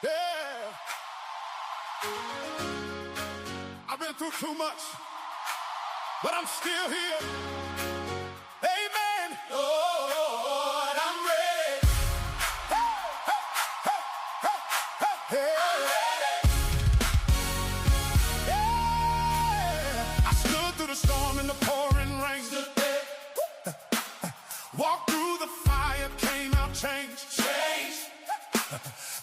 Yeah. I've been through too much, but I'm still here. Amen. Lord, I'm ready. Hey. I'm ready. Yeah. I stood through the storm and the pouring rain. Walked through the fire, came out changed.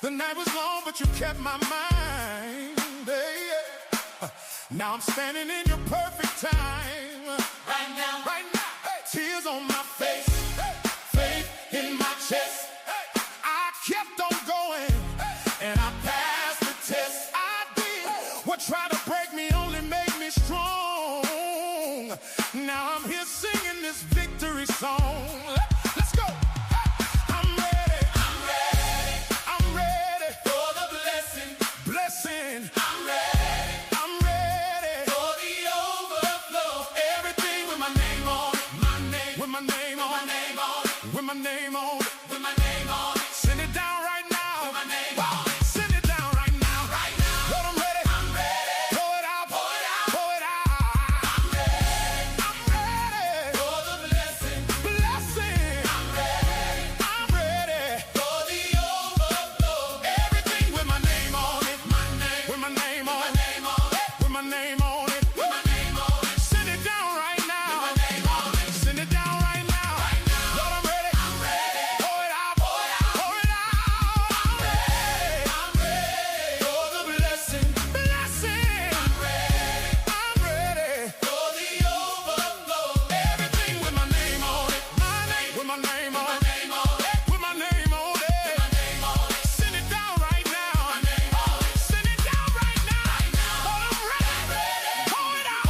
The night was long, but you kept my mind. Yeah. Now I'm standing in your perfect time. Right now. Hey. Tears on my face. Hey. Faith in my chest. Hey. I kept on going. Hey. And I passed the test. I did. Hey. What tried to break me only made me strong. Now I'm here singing this victory song. Let's go. I'm ready. I'm ready for the blessing. I'm ready for the overflow. Everything with my name on it. With my name on it. With my name on it. With my name on it. Send it down right now. With my name on it. Send it down right now. Lord, I'm ready. Pour it out. Pour it out. I'm ready for the blessing. I'm ready for the overflow. Everything with my name on it. With my name on it. With my name on it. With my name on it. Send it down right now. With my name on it. Send it down right now. Lord, I'm ready. Pour it out. Pour it out. I'm ready for the blessing. I'm ready for the overflow. Everything with my name on it. With my name on it. With my name on it. Send it down right now. Send it down right now. Lord, I'm ready. Pour it out.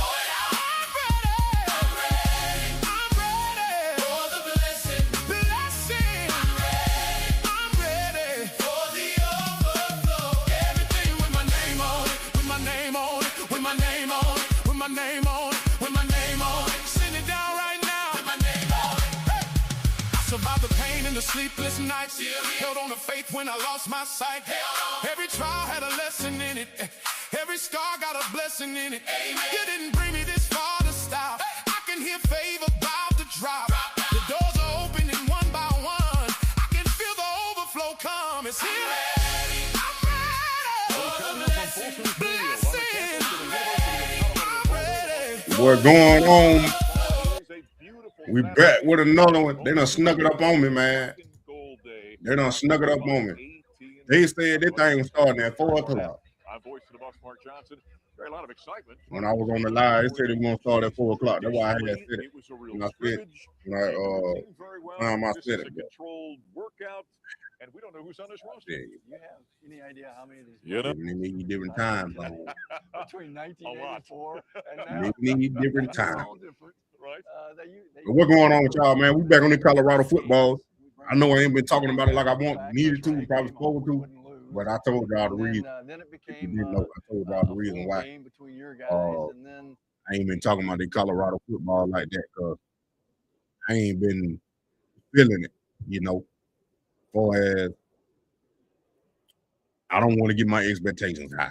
I'm ready for the blessing. I'm ready for the overflow. Everything with my name on it. With my name on it. With my name on it. With my name on it. With my name on it. Send it down right now. With my name on it. Hey. I survived the pain and the sleepless nights. Held on to faith when I lost my sight. Every trial had a lesson in it. Every scar got a blessing in it. You didn't bring me this far to stop. I can hear favor about to drop. The doors are opening one by one. I can feel the overflow come. It's here. I'm ready. Blessing. I'm ready. What's going on? We back with another one. They done snuck it up on me, man. They done snuck it up on me. They said this thing was starting at 4 o'clock. I'm voice to the boss, Mark Johnson. There a lot of excitement. When I was on the live, they said it was gonna start at 4 o'clock. That's why I had said it. It was a real When I said, scrimmage. very well. This is a controlled workout, and we don't know who's on this roster. Yeah. You have any idea how many of these You know? They need different time zones. between 1984 and now? They need different They're time. all different. Right? But what's going on with y'all, man? We back on the Colorado football. I know I ain't been talking about it like I needed to, probably supposed to, but I told y'all the reason. Then it If you became didn't know, I told y'all the reason why. game between your guys, and then I ain't been talking about the Colorado football like that because I ain't been feeling it, you know. As I don't want to get my expectations high.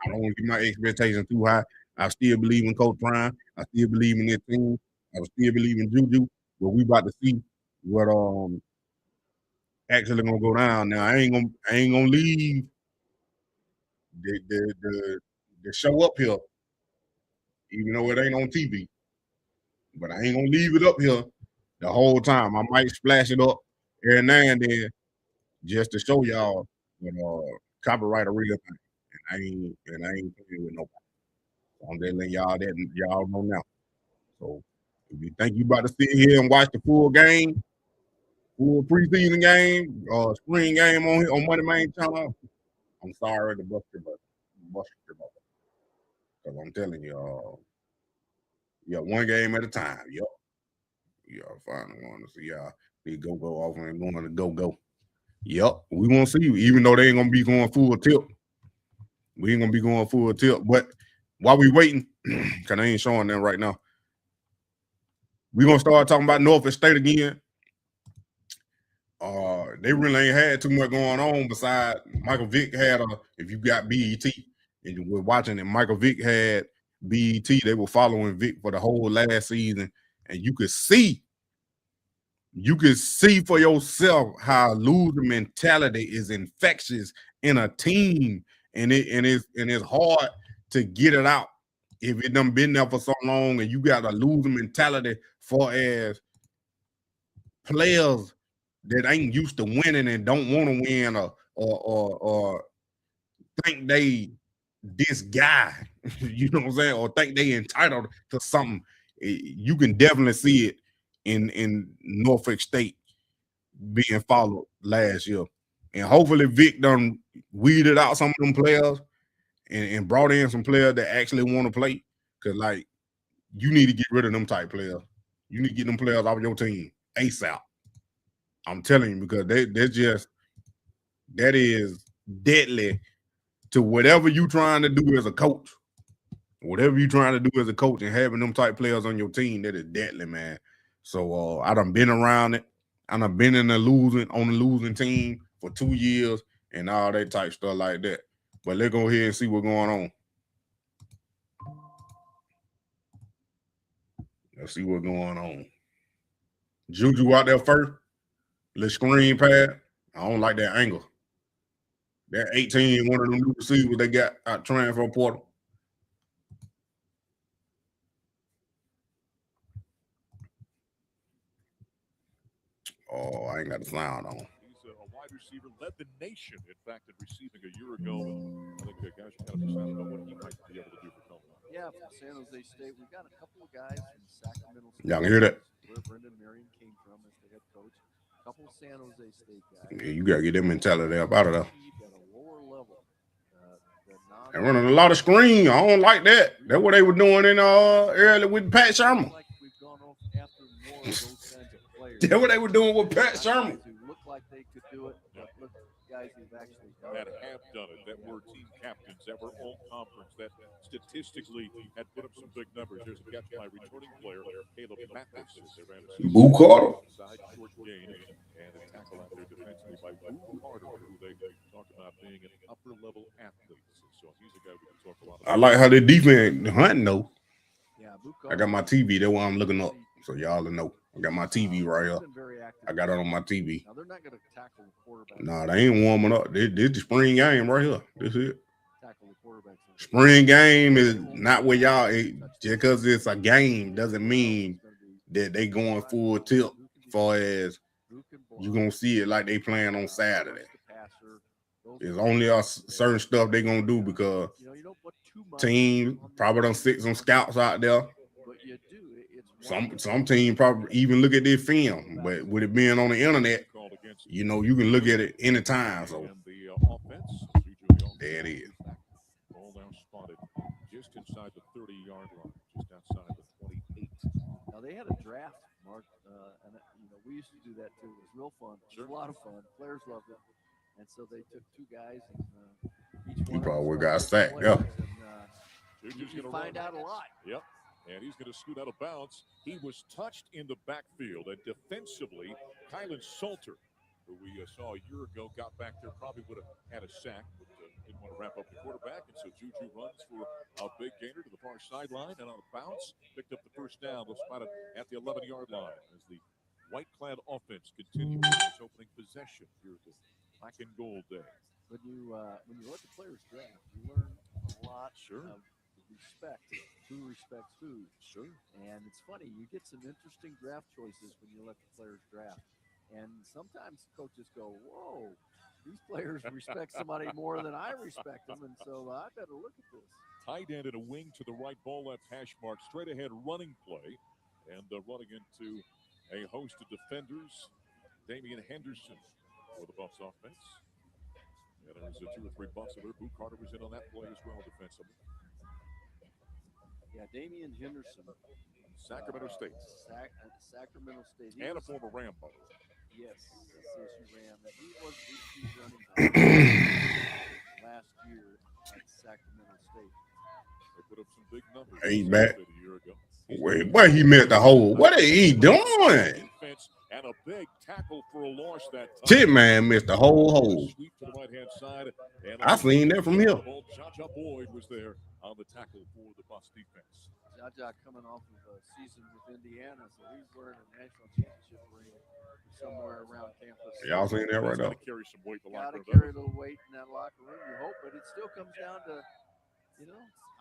I don't want to get my expectations too high. I still believe in Coach Prime. I still believe in this team. I still believe in Juju. But we about to see what actually gonna go down. Now I ain't gonna leave the show up here, even though it ain't on TV. But I ain't gonna leave it up here the whole time. I might splash it up every now and then just to show y'all copyright a real thing. And I ain't playing with nobody. So I'm just letting y'all know now. So if you think you about to sit here and watch the full game, full preseason game, spring game on Monday Main Channel, I'm sorry to bust your butt. Because I'm telling you, one game at a time. Y'all finally want to see y'all be go off and going to go. Yep, we want to see you, even though they ain't gonna be going full tilt. We ain't gonna be going full tilt. But while we waiting, because I ain't showing them right now, we gonna start talking about Norfolk State again. they really ain't had too much going on besides Michael Vick had if you got BET and you were watching it, Michael Vick had BET. They were following Vick for the whole last season, and you could see for yourself how losing mentality is infectious in a team, and it's hard to get it out if it done been there for so long, and you got a losing mentality for as players that ain't used to winning and don't want to win or think they this guy, you know what I'm saying, or think they entitled to something. You can definitely see it in Norfolk State being followed last year. And hopefully Vic done weeded out some of them players and brought in some players that actually want to play. Because, like, you need to get rid of them type players. You need to get them players off your team ASAP. I'm telling you, because that is deadly to whatever you trying to do as a coach. Whatever you trying to do as a coach and having them type players on your team, that is deadly, man. So I done been around it. I done been on the losing team for 2 years and all that type stuff like that. But let's go ahead and see what's going on. Let's see what's going on. Juju out there first. Little screen pad. I don't like that angle. That 18, one of them new receivers they got out transfer portal. Oh, I ain't got the sound on. He's a wide receiver, led the nation, in fact, in receiving a year ago. I think guys are kind of excited about what he might be able to do for Colorado. Yeah, from San Jose State, we've got a couple of guys from Sacramento State. Y'all can hear that? Where Brendan Marion came from as the head coach. A couple of San Jose State guys. Yeah, you got to get that mentality up out of there. At a lower level. They're running a lot of screen. I don't like that. That's what they were doing in early with Pat Sherman. Like we've gone off after more of those kinds of players. That's what they were doing with Pat Sherman. Who look like they could do it, but look, guys who've actually done That it. have done it, that were team captains, that were all conference, that statistically had put up some big numbers. There's a catch by returning player, Caleb Mathis. They ran a Boo Carter. side short gain and a tackle out there defensively by Boo Carter, who they talk about being an upper level athlete. So he's a guy we can talk a lot about. I like how they defense hunting though. Yeah, I got my TV. That's why I'm looking up. So y'all will know. I got my TV right here. I got it on my TV. Now they're not going to tackle the quarterback. Nah, they ain't warming up. This the spring game right here. This is it. Tackle the quarterback. Spring game is not where y'all. Just because it's a game doesn't mean that they going full tilt. Far as you gonna see it like they playing on Saturday. There's only a certain stuff they gonna do because team probably done sit some scouts out there. Some team probably even look at their film, but with it being on the internet, you know you can look at it anytime. So there it is. Ball now spotted just inside the 30-yard line, just outside the 28. Now they had a draft, Mark, and we used to do that too. It was real fun. It was a lot of fun. Players loved it, and so they took two guys, and each one probably got sacked. Yeah. You can find out a lot. Yep. And he's going to scoot out of bounds. He was touched in the backfield, and defensively, Kylan Salter, who we saw a year ago, got back there, probably would have had a sack, but didn't want to wrap up the quarterback. And so Juju runs for a big gainer to the far sideline and on a bounce, picked up the first down. Was spotted at the 11-yard line as the white-clad offense continues its opening possession here at the Black and Gold Day. When you let the players draft, you learn a lot of respect. Who respects who? Sure. And it's funny, you get some interesting draft choices when you let the players draft. And sometimes coaches go, whoa, these players respect somebody more than I respect them. And so I better look at this. Tight end and a wing to the right, ball left hash mark, straight ahead running play. And running into a host of defenders, Damian Henderson for the Buffs offense. And there's 2 or 3 Buffs there. Boo Carter was in on that play as well defensively. Yeah, Damian Henderson. Sacramento State. Sacramento State. And a former Ram player. Yes, CSU Ram. And he was the running back last year at Sacramento State. They put up some big numbers. Ain't back. A year ago. Wait, where he missed the hole? What are he doing? And a big tackle. tackle for a loss that time. Tip man missed the whole hole. Sweep to the right-hand side. And I seen that from here. Jaja Boyd was there on the tackle for the Bucs defense. Jaja coming off of a season with Indiana, so he's wearing a national championship ring somewhere around campus. Y'all seen that right now? Got to carry some weight in the locker room. Got to carry a little weight in that locker room, you hope, but it still comes down to,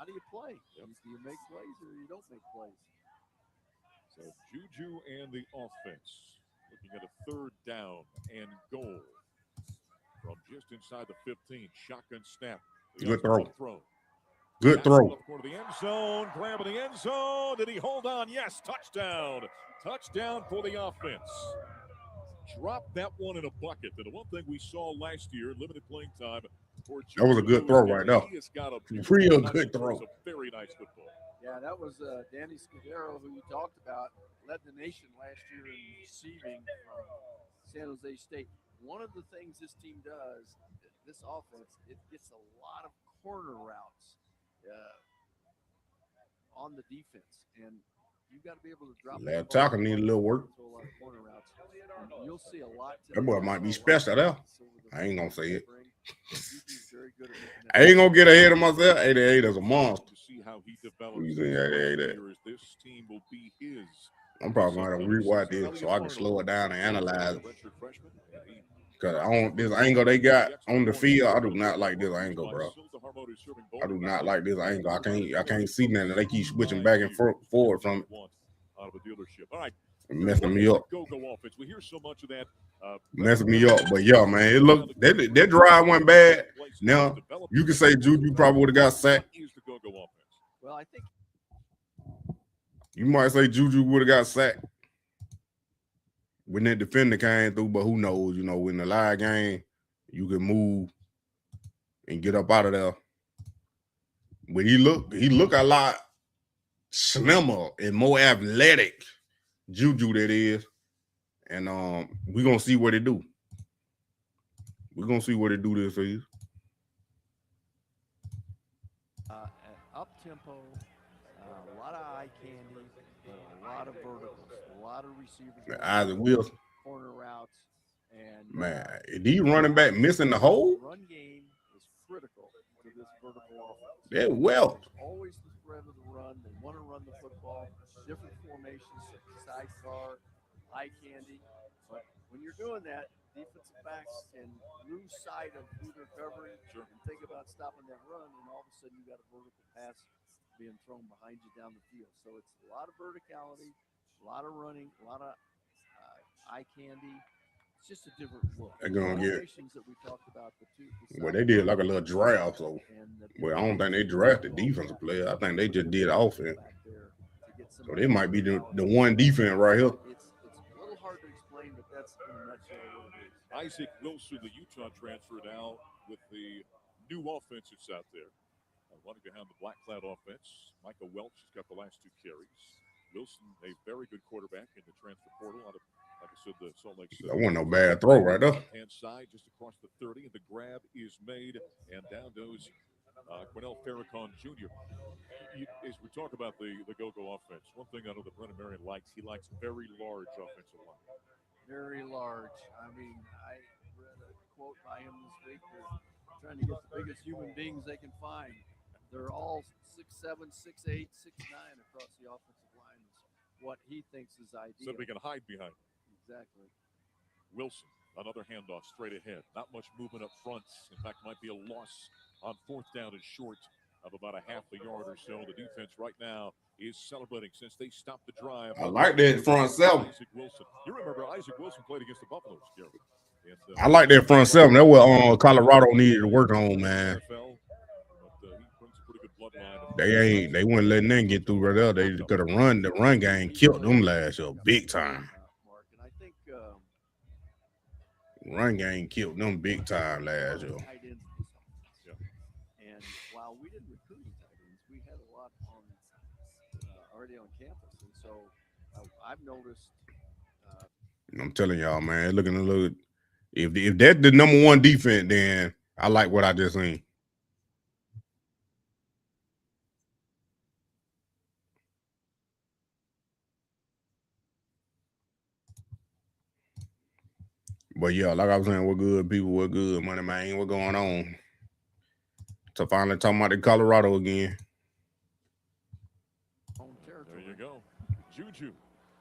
how do you play? Yep. Do you make plays or you don't make plays? So Juju and the offense looking at a 3rd down and goal from just inside the 15. Shotgun snap. Good throw. Good throw. Corner of the end zone. Grab in the end zone. Did he hold on? Yes. Touchdown. Touchdown for the offense. Dropped that one in a bucket. And the one thing we saw last year, limited playing time. That was a good throw right there. He has got a real good throw. A very nice football. Yeah, that was Danny Scudero, who you talked about, led the nation last year in receiving from San Jose State. One of the things this team does, this offense, it gets a lot of corner routes on the defense, and you got to be able to drop. That tackle need a little work. A lot of corner routes. You'll see a lot. That boy might be special there. I ain't gonna say it. I ain't gonna get ahead of myself. 88 is a monster. To see how he develops. This team will be his. I'm probably gonna rewatch this so I can slow it down and analyze it. Cause this angle they got on the field, I do not like this angle, bro. I do not like this angle. I can't see nothing. They keep switching back and forward from it. Out of a dealership. All right. Messing me up. Go-go offense. We hear so much of that. Messing me up. But yeah, man, it looked that drive went bad. Now you can say Juju probably would have got sacked. Well, I think you might say Juju would have got sacked when that defender came through, but who knows? In the live game, you can move and get up out of there. But he look a lot slimmer and more athletic. Juju, that is. And we're going to see what it do. We're going to see what it do this season. Up-tempo, a lot of eye candy, a lot of verticals, a lot of receivers. Isaac Wilson. Corner routes. And man, is he running back missing the hole? Run game is critical to this vertical offense. Yeah, well. Always the threat of the run. They want to run the football. Different formations, sidecar, eye candy. But when you're doing that, defensive backs can lose sight of who they're covering and think about stopping that run, and all of a sudden you got a vertical pass being thrown behind you down the field. So it's a lot of verticality, a lot of running, a lot of eye candy. It's just a different look. They're gonna get. That we talked about Well, they did like a little draft, so. Well, I don't think they drafted defensive players. I think they just did offense. So they might be the one defense right here. It's a little hard to explain, but that's in a nutshell what it is. Isaac Wilson, the Utah transfer, now with the new offense that's out there. Running behind the Black Cloud offense. Michael Welch has got the last 2 carries. Wilson, a very good quarterback in the transfer portal out of, like I said, the Salt Lake City. That wasn't no bad throw right there. Hand side just across the 30, and the grab is made, and down goes Cornell Farrakhan Jr. As we talk about the go-go offense, one thing I know that Brennan Marion likes, he likes very large offensive line. Very large. I mean, I read a quote by him this week. They're trying to get the biggest human beings they can find. They're all 6'7", 6'8", 6'9" across the offensive line. Is what he thinks is ideal. So we can hide behind. Exactly. Wilson, another handoff straight ahead. Not much movement up front. In fact, might be a loss on 4th down and short of about a half a yard or so. The defense right now is celebrating since they stopped the drive. I like that front 7. Isaac Wilson. You remember Isaac Wilson played against the Buffaloes, Gary. And, I like that front 7. That's what Colorado needed to work on, man. They weren't letting them get through right there. They could have the run game killed them last year big time. And I think run game killed them big time last year. And while we didn't recruit tight ends, we had a lot on already on campus, and so I've noticed. I'm telling y'all, man, looking a little. If that's the number 1 defense, then I like what I just seen. But yeah, like I was saying, we're good people, we're good money, man. What's going on? So finally talking about the Colorado again. There you go. Juju.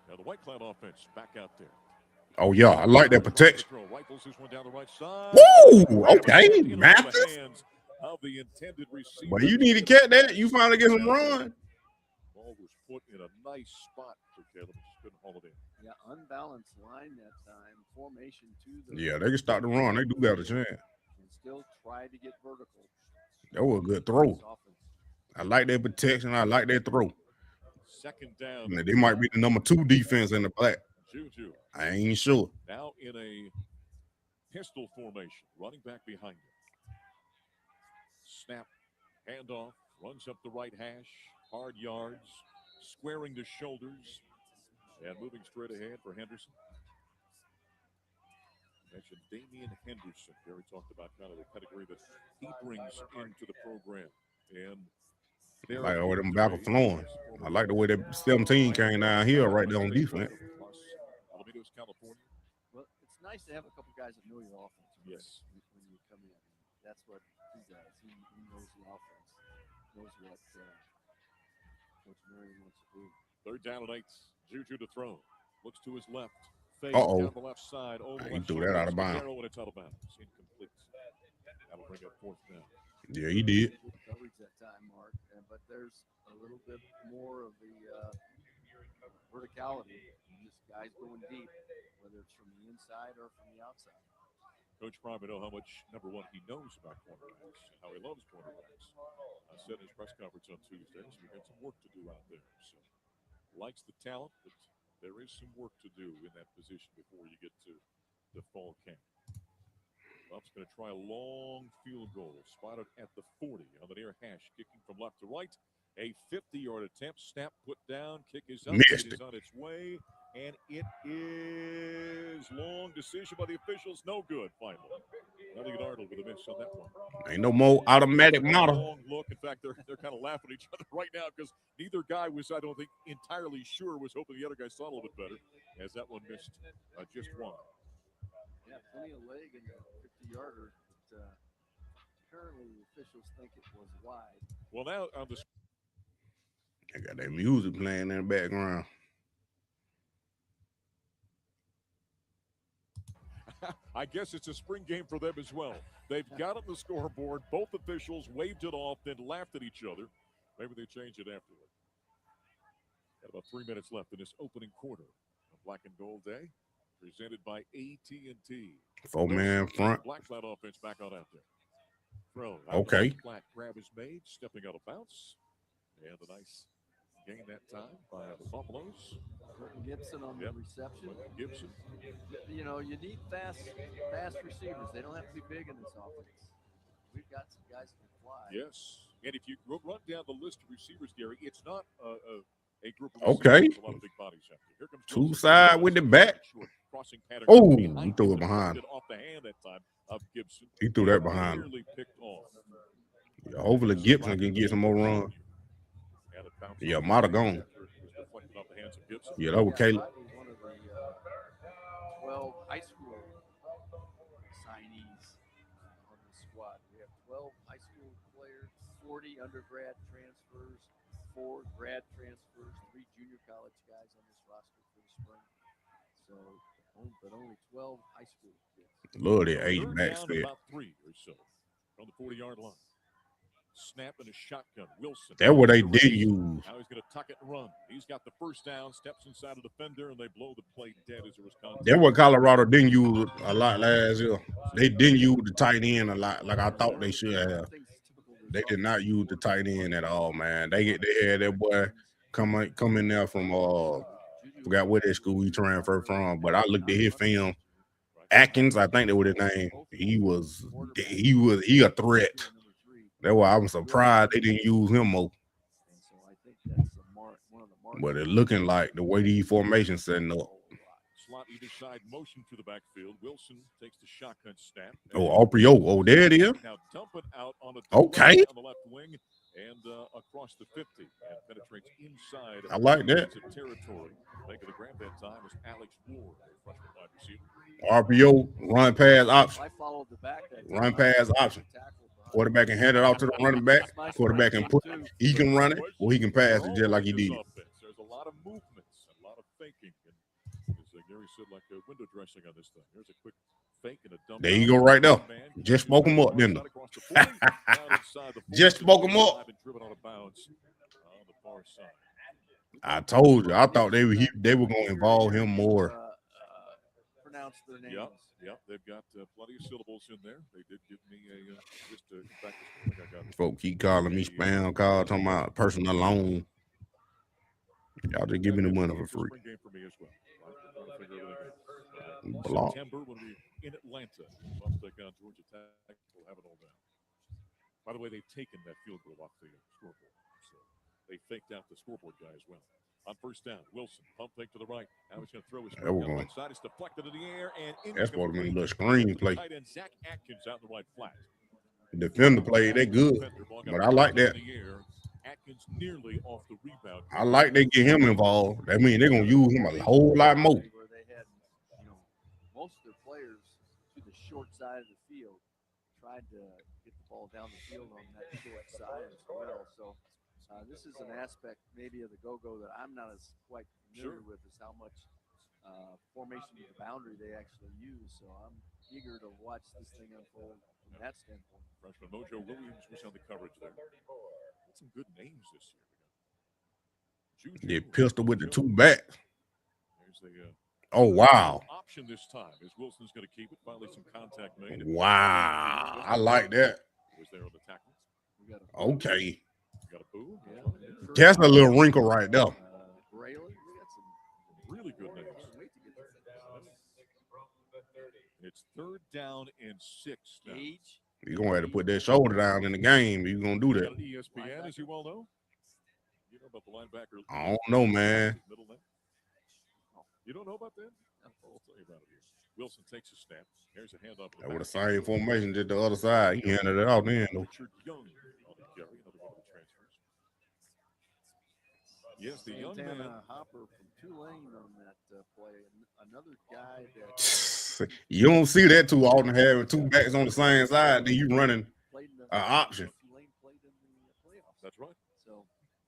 Now the White Cloud offense back out there. Oh yeah, I like that protection. Rifles this one down the right side. Woo! Okay, Mathis. Of the intended receiver. But you need to catch that. You finally get some run. Ball was put in a nice spot for Caleb. Just couldn't haul it in. Yeah, unbalanced line that time. Formation to the. Yeah, they can start the run. They do got a chance. And still try to get vertical. That was a good throw. I like that protection. I like that throw. Second down. They might be the number 2 defense in the black. Juju. I ain't sure. Now in a pistol formation, running back behind him. Snap, handoff, runs up the right hash, hard yards, squaring the shoulders, and moving straight ahead for Henderson. Mentioned Damian Henderson. Gary talked about kind of the pedigree that he brings into the program. And like over them back of flowing. I like the way that 17 came down here right there on defense. Alamitos, California. Well, it's nice to have a couple guys that know your offense. Yes. When you come in. That's what he does. He knows the offense. Knows what Coach Marion wants to do. Third down and 8. Juju to throw. Looks to his left. Fade down the left side. He threw that out of bounds. And it's out of bounds. Incomplete. That'll bring up fourth down. Yeah, he did. Good coverage that time, Mark. But there's a little bit more of the verticality. Just guys going deep, whether it's from the inside or from the outside. Coach probably know how much, number one, he knows about cornerbacks and how he loves cornerbacks. I said in his press conference on Tuesday, so we got some work to do out there. So likes the talent, but there is some work to do in that position before you get to the fall camp. Buff's going to try a long field goal, spotted at the 40 on the near hash, kicking from left to right. A 50-yard attempt, snap put down, kick is up, it is on its way, and it is long decision by the officials, no good finally. Elliot Arnold with a miss on that one. Ain't no more automatic model. Long look. In fact, they're kind of laughing at each other right now because neither guy was, I don't think, entirely sure, was hoping the other guy saw a little bit better, as that one missed just one. Yeah, plenty of leg in the 50-yarder, but apparently the officials think it was wide. Well, now on the I got that music playing in the background. I guess it's a spring game for them as well. They've got on the scoreboard. Both officials waved it off, then laughed at each other. Maybe they change it afterward. Got about 3 minutes left in this opening quarter of Black and Gold Day, presented by AT&T. 4-man front. Black Cloud offense back out there. Throw. Okay. Flat grab is made, stepping out of bounds. And a nice gain that time by the Buffaloes. Gibson on the reception. Gibson. You know, you need fast receivers. They don't have to be big in this offense. We've got some guys that can fly. Yes. And if you run down the list of receivers, Gary, it's not a group of okay. A lot of big bodies out there. Here comes two side with the back. Oh, he threw it behind. Off the hand that time of Gibson. He threw that behind. Picked off. Yeah, hopefully Gibson can get some more run. Yeah, Mata gone. Yeah, that was Caleb. One of the 12 high school signees on the squad. We have 12 high school players, 40 undergrad transfers, 4 grad transfers, 3 junior college guys on this roster for the spring. So, but only 12 high school kids. Lord, that H-back step. About 3 or so on the 40-yard line. Snap and a shotgun. Wilson. That's what they did use. Now he's going to tuck it and run. He's got the first down, steps inside a defender, and they blow the play dead as it was contact. That's what Colorado didn't use a lot last year. They didn't use the tight end a lot like I thought they should have. They did not use the tight end at all, man. They had that boy come in there from forgot where that school he transferred from, but I looked at his film. Atkins, I think that was his name. He a threat. That's why I'm surprised they didn't use him more. So I think that's one of the marks. But it looking like the way these formations setting up. Slot either side, motion to the backfield. Wilson takes the shotgun snap. Oprio. Oh, there it is. Now dump it out on on the left wing and across the 50 and penetrates inside. I like that. Territory Making the grab that time was Alex Ward, freshman wide receiver. RPO, run pass option. I followed the back that Run pass option. Quarterback can hand it off to the running back. Quarterback can put it. He can run it or he can pass it just like he did. There's a lot of movements, a lot of thinking. And as Gary said, like window dressing on this thing. There's a quick fake and a dump. There you go right there. Just spoke him up, didn't I? Just spoke him up. I told you. I thought they were going to involve him more. Pronounce their names. Yep. They've got plenty of syllables in there. They did give me a in fact, this morning I got. Folks keep calling me spam call, talking about personal loan. Y'all just give me the money for free. Game for me as well. September when we in Atlanta, Buffs take on Georgia Tech. We'll have it all down. By the way, they've taken that field goal off the scoreboard, so they faked out the scoreboard guy as well. On first down, Wilson pump fake to the right. Now he's going to throw his right side. It's deflected in the air and that's what I mean. Little screen play. Zach Atkins out in the right flat. The defender play, they good, but I like that. Atkins nearly off the rebound. I like they get him involved. That means they're gonna use him a whole lot more. Where they had, most of their players to the short side of the field tried to get the ball down the field on that short side as well. So. This is an aspect maybe of the go-go that I'm not as quite familiar with is how much formation to the boundary they actually use. So I'm eager to watch this thing unfold from that standpoint. Freshman Mojo Williams was on the coverage there. Got some good names this year. They pistol with the two backs. There's the oh wow. Option this time is Wilson's going to keep it. Finally some contact made. Wow. I like that. Was there on the tackle. Okay. Got a boo. Yeah. That's a little wrinkle right there. Braylon, we got some really good names. It's third down and 6 now. You're going to have to put that shoulder down in the game. You're going to do that. ESPN, as you well know. You know about the linebacker? I don't know, man. Middle name? You don't know about that? I'll tell you about it here. Wilson takes a snap. Here's a handoff. That was the same formation, just the other side. He handed it out then. Richard Young on the carry, another one of the transfers. Yes, the young man. Hopper from Tulane on that play. Another guy that you don't see that too often, having two backs on the same side. Then you running an option. Tulane played in the playoffs. That's right. So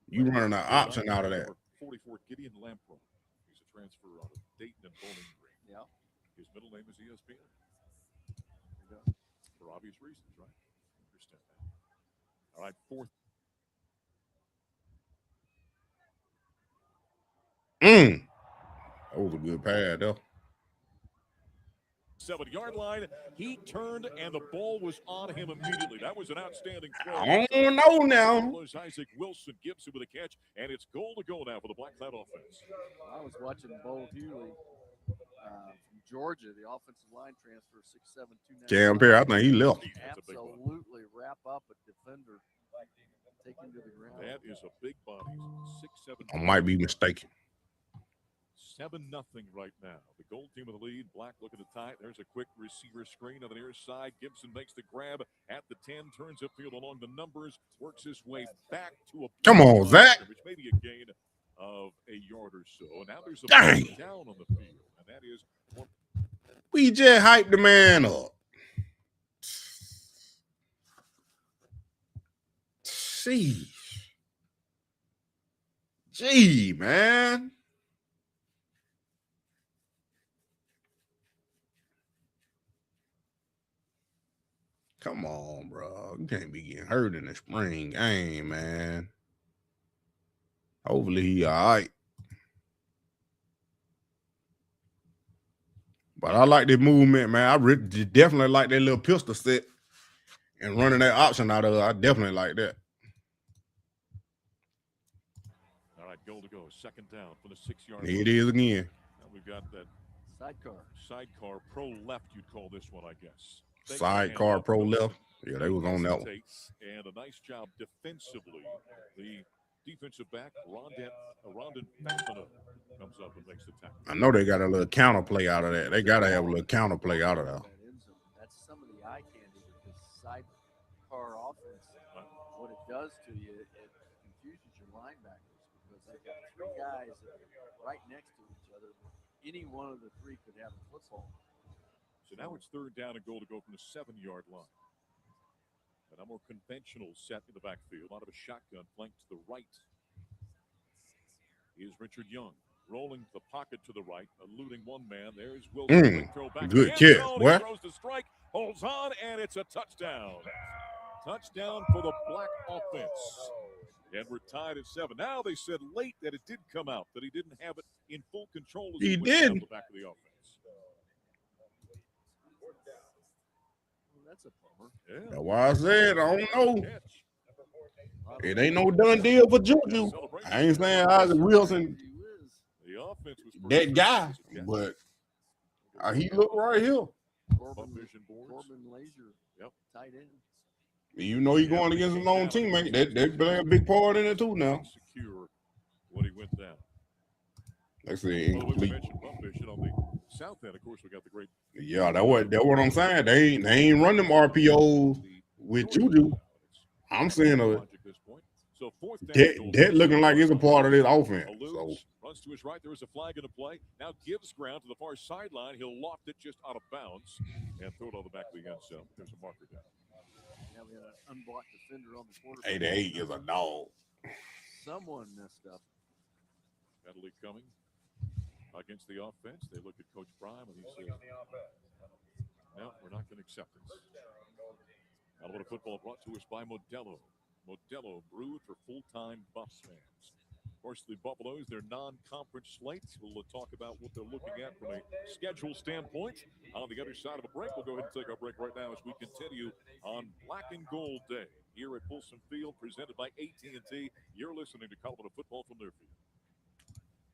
you running an option out of that. 44 Gideon Lampro. He's a transfer out of Dayton and Bowling Green. Yeah. His middle name is ESPN. For obvious reasons, right? Understand that. All right, fourth. That was a good pad, though. 7-yard line. He turned, and the ball was on him immediately. That was an outstanding play. I don't know now. Isaac Wilson Gibson with a catch, and it's goal to go now for the Black Cloud offense. I was watching Bo Hewley from Georgia, the offensive line transfer, 6'7", 290. Cam Perry, I think he left. Absolutely wrap up a defender, take him to the ground. That is a big body. 6'7". I might be mistaken. 7-0 right now. The gold team with the lead. Black looking to tie. There's a quick receiver screen on the near side. Gibson makes the grab at the 10, turns upfield along the numbers, works his way back to a. Come on, Zach. Which may be a gain of a yard or so. Now there's a down on the field, and that is. We just hyped the man up. Gee, man. Come on, bro. You can't be getting hurt in the spring game, man. Hopefully he all right. But I like the movement, man. I definitely like that little pistol set and running that option out of it. I definitely like that. All right, goal to go. Second down for the 6-yard line. Here it is again. Now we've got that sidecar pro left, you'd call this one, I guess. Sidecar pro left. Yeah, they was on that one. And a nice job defensively. The defensive back, Rondon Fassino, comes up and makes the tackle. I know they got a little counter play out of that. They got to have a little counter play out of that. That's some of the eye candy with this sidecar offense. What it does to you, it confuses your linebackers because they've got three guys that are right next to each other. Any one of the three could have the football. So now it's third down and goal to go from the 7-yard line. And a more conventional set in the backfield. Out of a shotgun flank to the right is Richard Young. Rolling the pocket to the right, eluding one man. There's Wilson. Quick throw back. Good catch. He throws the strike, holds on, and it's a touchdown. Touchdown for the Black offense. And we're tied at 7. Now they said late that it did come out, that he didn't have it in full control as he went down the back of the offense. Well, that's a bummer. Yeah. That's why I said I don't know. It ain't no done deal for Juju. I ain't saying Isaac Wilson that guy, but he looked right here. Corbin Lazier, tight end. You know he's going against his own teammate. They play a big part in it too now. Secure when he went down. That's it. Incomplete. On the south end, of course, we got the great. Yeah, that's what I'm saying. They ain't run them RPOs with Juju. I'm saying So that looking like it's a part of this offense. So runs to his right. There is a flag in the play. Now gives ground to the far sideline. He'll loft it just out of bounds and throw it on the back of the end zone. There's a marker down. Yeah, we had an unblocked defender on the quarterback. 88 is a dog. Someone messed up. Penalty coming against the offense. They look at Coach Prime and he says, "No, we're not going to accept this." Alabama football brought to us by Modelo. Modelo, brewed for full-time Buffs fans. Of course, the Buffaloes, their non-conference slate. We'll talk about what they're looking at from a schedule standpoint. On the other side of a break, we'll go ahead and take our break right now as we continue on Black and Gold Day here at Folsom Field, presented by AT&T. You're listening to Colorado Football from their field.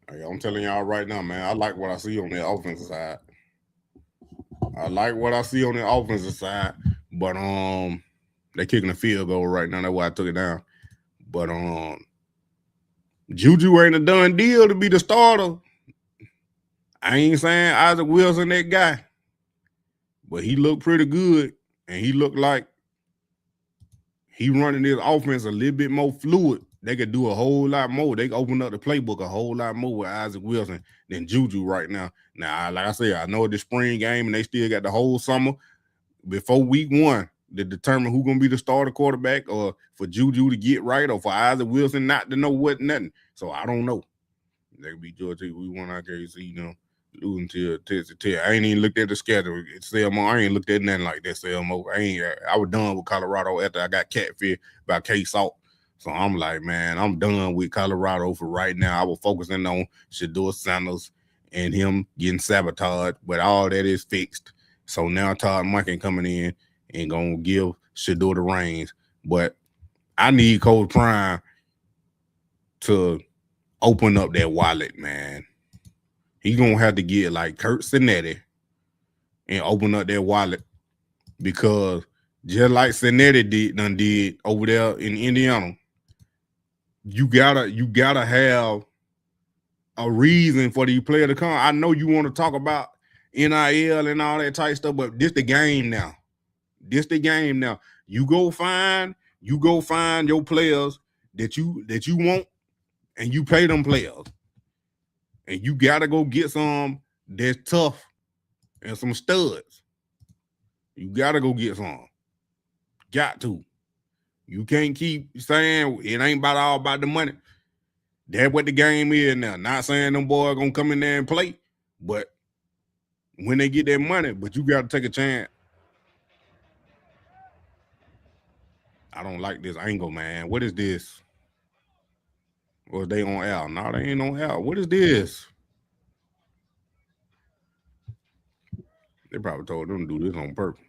Hey, I'm telling y'all right now, man, I like what I see on the offensive side. I like what I see on the offensive side, but they're kicking a field goal right now. That's why I took it down. But Juju ain't a done deal to be the starter. I ain't saying Isaac Wilson that guy, but he looked pretty good, and he looked like he running this offense a little bit more fluid. They could do a whole lot more. They could open up the playbook a whole lot more with Isaac Wilson than Juju right now. Now, like I said, I know it's the spring game, and they still got the whole summer before week 1 to determine who's going to be the starter quarterback, or for Juju to get right, or for Isaac Wilson not to know nothing. So I don't know. They could be Georgia. We won our case, losing to Texas Tech. I ain't even looked at the schedule. Selmo, I ain't looked at nothing like that, Selmo. I was done with Colorado after I got catfished by K-Salt. So I'm like, man, I'm done with Colorado for right now. I was focusing on Shedeur Sanders and him getting sabotaged, but all that is fixed. So now Todd Monken coming in and going to give Shedeur the reins. But I need Coach Prime to open up that wallet, man. He's going to have to get like Kurt Cinetti and open up that wallet, because just like Cinetti did over there in Indiana, you gotta have a reason for the player to come. I know you want to talk about NIL and all that type stuff, but this the game now. You go find your players that you want, and you pay them players. And you gotta go get some that's tough and some studs. You gotta go get some. Got to. You can't keep saying it ain't all about the money. That's what the game is now. Not saying them boys gonna come in there and play, but when they get their money, but you gotta take a chance. I don't like this angle, man. What is this? Or they on L? No, they ain't on L. What is this? They probably told them to do this on purpose.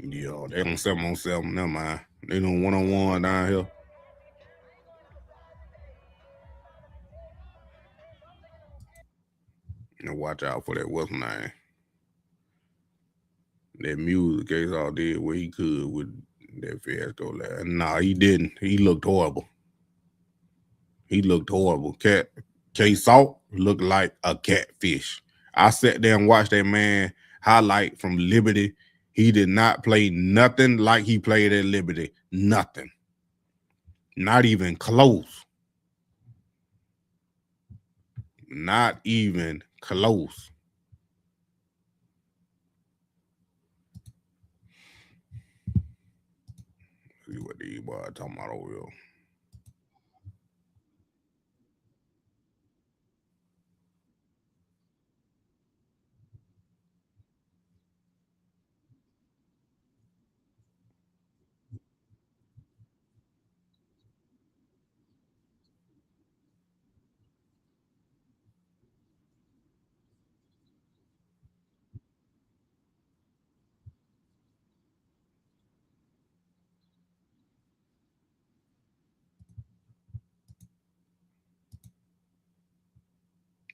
Yeah, they on 7-on-7. Never mind. They doing 1-on-1 down here. Now watch out for that Wilson name. That music case all did what he could with that fiasco last. Nah, he didn't. He looked horrible. He looked horrible. K Salt looked like a catfish. I sat there and watched that man highlight from Liberty. He did not play nothing like he played at Liberty. Nothing. Not even close. Not even close. See what these boys talking about over here.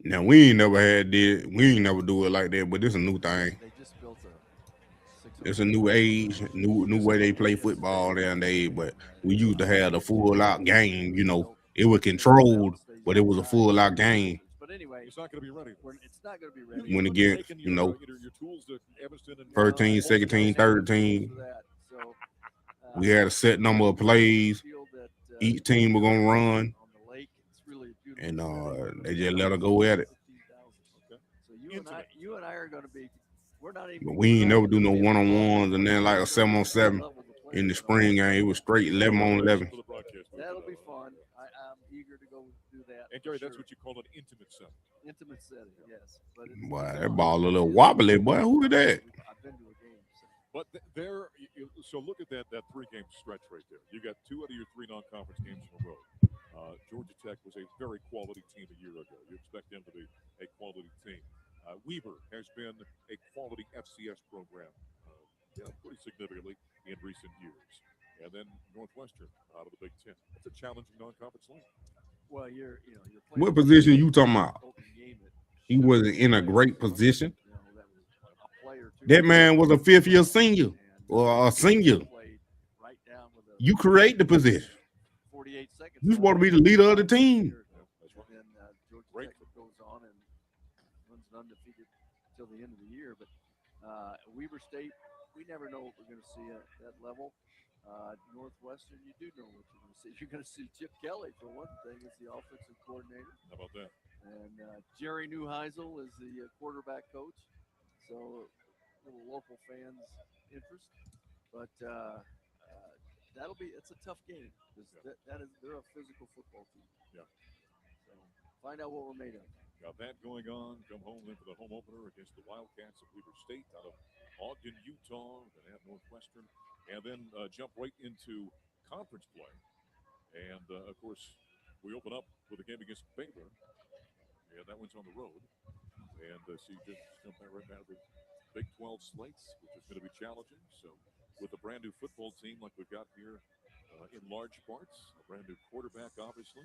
Now we ain't never do it like that, but this is a new thing. They just built a It's a new age, new way they play football nowadays. But we used to have the full out game. It was controlled, but it was a full out game. But anyway, it's not going to be ready. It's not going to be ready. When again, your tools to Evanston and 13, 17, 13. So, we had a set number of plays. Each team was gonna run, and they just let her go at it. So you and I are going to be. We're not even. But we ain't never do no 1-on-1s, and then like a 7-on-7 in the spring game. It was straight 11-on-11. That'll be fun. I'm eager to go do that. And Jerry, that's what you call an intimate setting. Intimate setting, yes. But boy, that ball a little wobbly, boy. Who is that? I've been to a game. But so look at that 3-game stretch right there. You got 2 out of your 3 non-conference games in a row. Georgia Tech was a very quality team a year ago. You expect them to be a quality team. Weber has been a quality FCS program pretty significantly in recent years. And then Northwestern out of the Big Ten. It's a challenging non-conference league. Well, you're what position you talking about? He wasn't in a great position. That man was a 5th-year senior or a senior. You create the position. 48 seconds. You supposed to be the leader of the team. And Georgia Tech goes on and runs undefeated till the end of the year. But Weber State, we never know what we're going to see at that level. Northwestern, you do know what you're going to see. You're going to see Chip Kelly, for one thing, as the offensive coordinator. How about that? And Jerry Neuheisel is the quarterback coach. So little local fans' interest. But it's a tough game. They're a physical football team. Yeah. So find out what we're made of. Got that going on. Come home then for the home opener against the Wildcats of Weber State out of Ogden, Utah. Then at Northwestern. And then jump right into conference play. And, of course, we open up with a game against Baylor. And that one's on the road. And so you just jump right down to the Big 12 slates, which is going to be challenging. So with a brand new football team like we've got here in large parts, a brand new quarterback, obviously,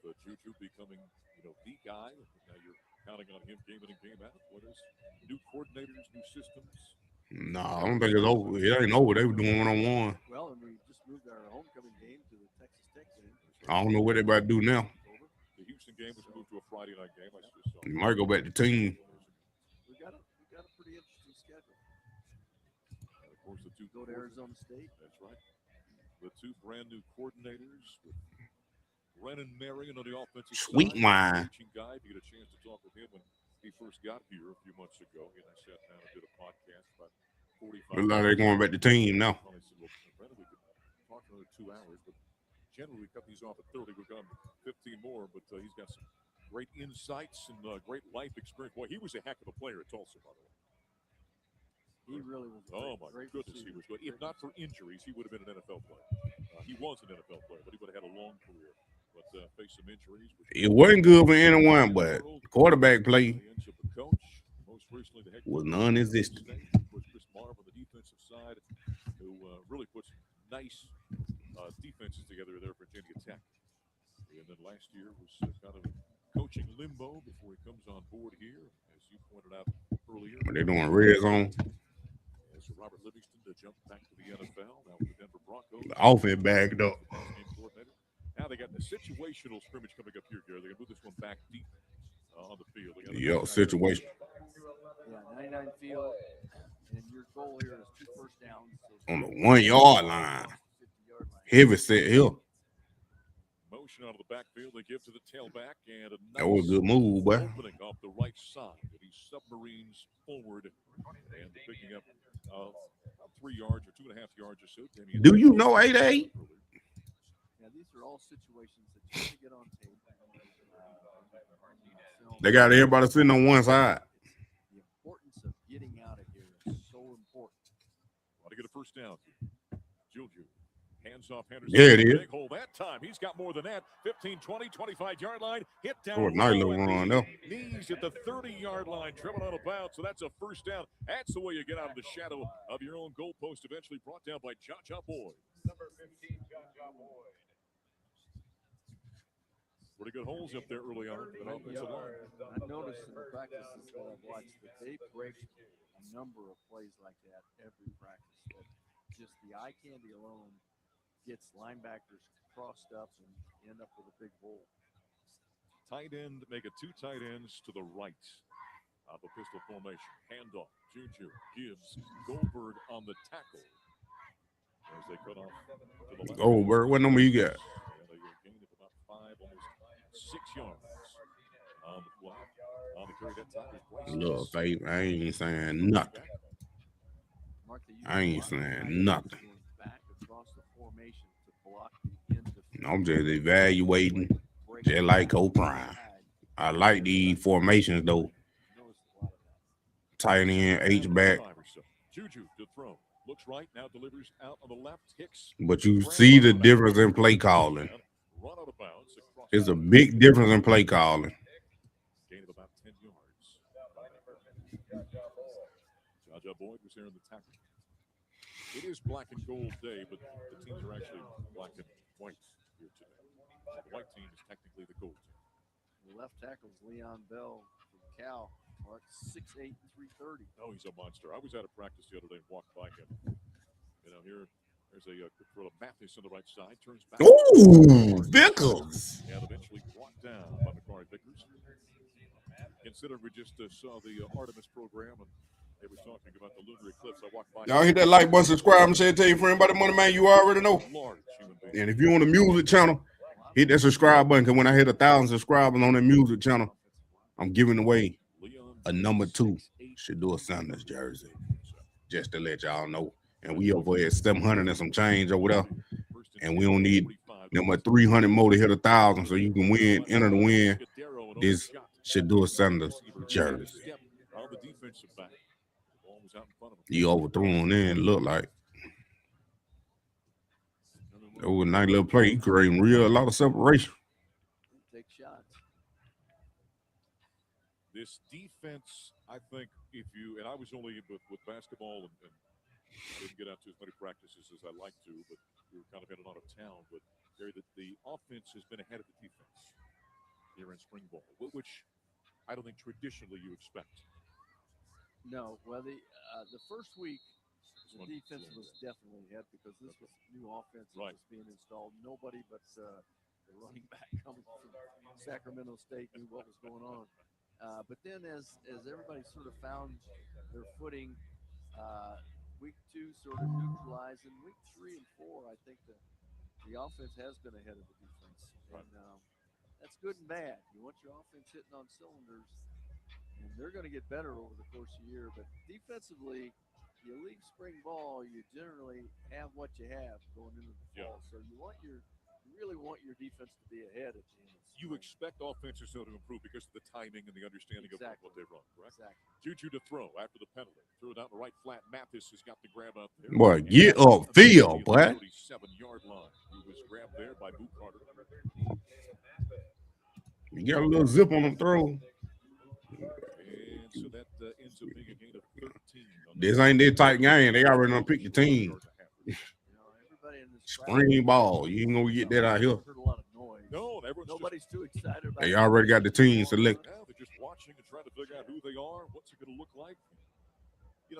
with Juju becoming, the guy. Now you're counting on him game in and game out. What is new coordinators, new systems? No, I don't think it's over. It ain't over. They were doing 1-on-1. Well, and we just moved our homecoming game to the Texas Tech game. I don't know what they about to do now. The Houston game was moved to a Friday night game. I just saw. You might go back to team. We got a pretty interesting schedule. And of course, the 2 go to Arizona State. That's right. The 2 brand new coordinators with Brennan Marion on the offensive sweet side. wine. Guy, if you get a chance to talk with him when he first got here a few months ago, and I sat down and did a podcast about 45 Looks like they're going back to team now. I said, well, Brennan, we could talk for another 2 hours, but generally we cut these off at 30. We've got 15 more, but he's got some great insights and great life experience. Boy, he was a heck of a player at Tulsa, by the way. He really was. My goodness, he was good. If not for injuries, he would have been an NFL player. He was an NFL player, but he would have had a long career. But faced some injuries. It wasn't good for anyone, but quarterback play most recently, the head was non-existent. Of course, Chris Marv on the defensive side, who really puts nice defenses together there for Virginia Tech. And then last year was kind of coaching limbo before he comes on board here, as you pointed out earlier. They're doing red zone. So Robert Livingston to jump back to the NFL now with the Denver Broncos. The offense bagged up. Now they got the situational scrimmage coming one back deep on the field. Yep, situation. Yeah, 99 field, and your goal here is 2 first downs. So On the 1 yard line. 50-yard line. Heavy set here. Motion out of the backfield. They give to the tailback, and a nice That was a good move, boy. opening off the right side. He submarines forward and picking up about 3 yards or 2.5 yards or so. Do you know 8-8? Yeah, these are all situations that you want to get on tape. They got everybody sitting on one side. The importance of getting out of here is so important. Want to get a first down. Juju. Hands off Henderson. There it is. Big hole that time. He's got more than that. 15, 20, 25-yard line. Hit down. Oh, nice little run there. Knees at the 30-yard line. Driven out of bounds. So that's a first down. That's the way you get out of the shadow of your own goalpost. Eventually brought down by Jaja Boyd. Number 15, Jaja Boyd. Pretty good holes up there early on. I've noticed in the practices that I've watched that they break a number of plays like that every practice. That just the eye candy alone gets linebackers crossed up and end up with a big hole. Tight end, make it 2 tight ends to the right of a pistol formation. Handoff. Juju gives Goldberg on the tackle. As they cut off to the left. Goldberg, what number you got? And a gain of about 5, almost 6 yards on the fly. On the carry, that tackle's placed. Look, babe, I ain't saying nothing. I ain't saying nothing. Back across the formation to block the end of I'm just evaluating, just like O'Brien. I like these formations, though. Tight end, H-back. Juju to throw. Looks right, now delivers out on the left. Hicks. But you see the difference in play calling. Run out of bounds. It's a big difference in play calling. Gain of about 10 yards. Jaja Boyd was there in the tackle. It is black and gold day, but the teams are actually black and white here today. The white team is technically the gold team. The left tackle is Leon Bell from Cal. Mark 6'8", 330. Oh, he's a monster. I was at a practice the other day and walked by him. You know, there's a good throw to Mathis on the right side. Turns back. Ooh, Vickers. And eventually brought down by McCarry Vickers. Consider we just saw the Artemis program, and they were talking about the lunar eclipse. I walked by. Y'all hit that like button, subscribe, and share. Tell your friend about the Money Man you already know. Large human being. And if you're on the music channel, hit that subscribe button, because when I hit 1,000 subscribers on that music channel, I'm giving away a number 2 Shedeur Sanders jersey, just to let y'all know. And we over at 700 and some change over there, and we don't need number 300 more to hit 1,000, so you can win, enter the win this Shedeur Sanders jersey. You overthrown in, look like. That was a nice little play. He creating a lot of separation. Take shots. This defense, I think, if you, and I was only with basketball and I didn't get out to as many practices as I like to, but we were kind of in and out of town. But Gary, the offense has been ahead of the defense here in spring ball, which I don't think traditionally you expect. No, well, the first week, the defense was definitely ahead because this was new offense that was being installed. Nobody but the running back coming from Sacramento State knew what was going on. But then as everybody sort of found their footing, week 2 sort of neutralized. In week 3 and 4, I think the offense has been ahead of the defense. And that's good and bad. You want your offense hitting on cylinders, and they're going to get better over the course of the year. But defensively, you leave spring ball, you generally have what you have going into the fall. So you really want your defense to be ahead at the end. You expect offenses to improve because of the timing and the understanding of what they run, correct? Exactly. Juju to throw after the penalty. Threw it out the right flat. Mathis has got the grab out there. Boy, get up field, boy. 37-yard line. He was grabbed there by Boo Carter. You got a little zip on the throw. And so that ends up being a gain of 13. This ain't that tight game. They already done picked the team. Spring ball. You ain't gonna get that out here. Heard a lot of noise. No, nobody's too excited about They already got the team selected. Now they're just watching and trying to figure out who they are, what's it going to look like.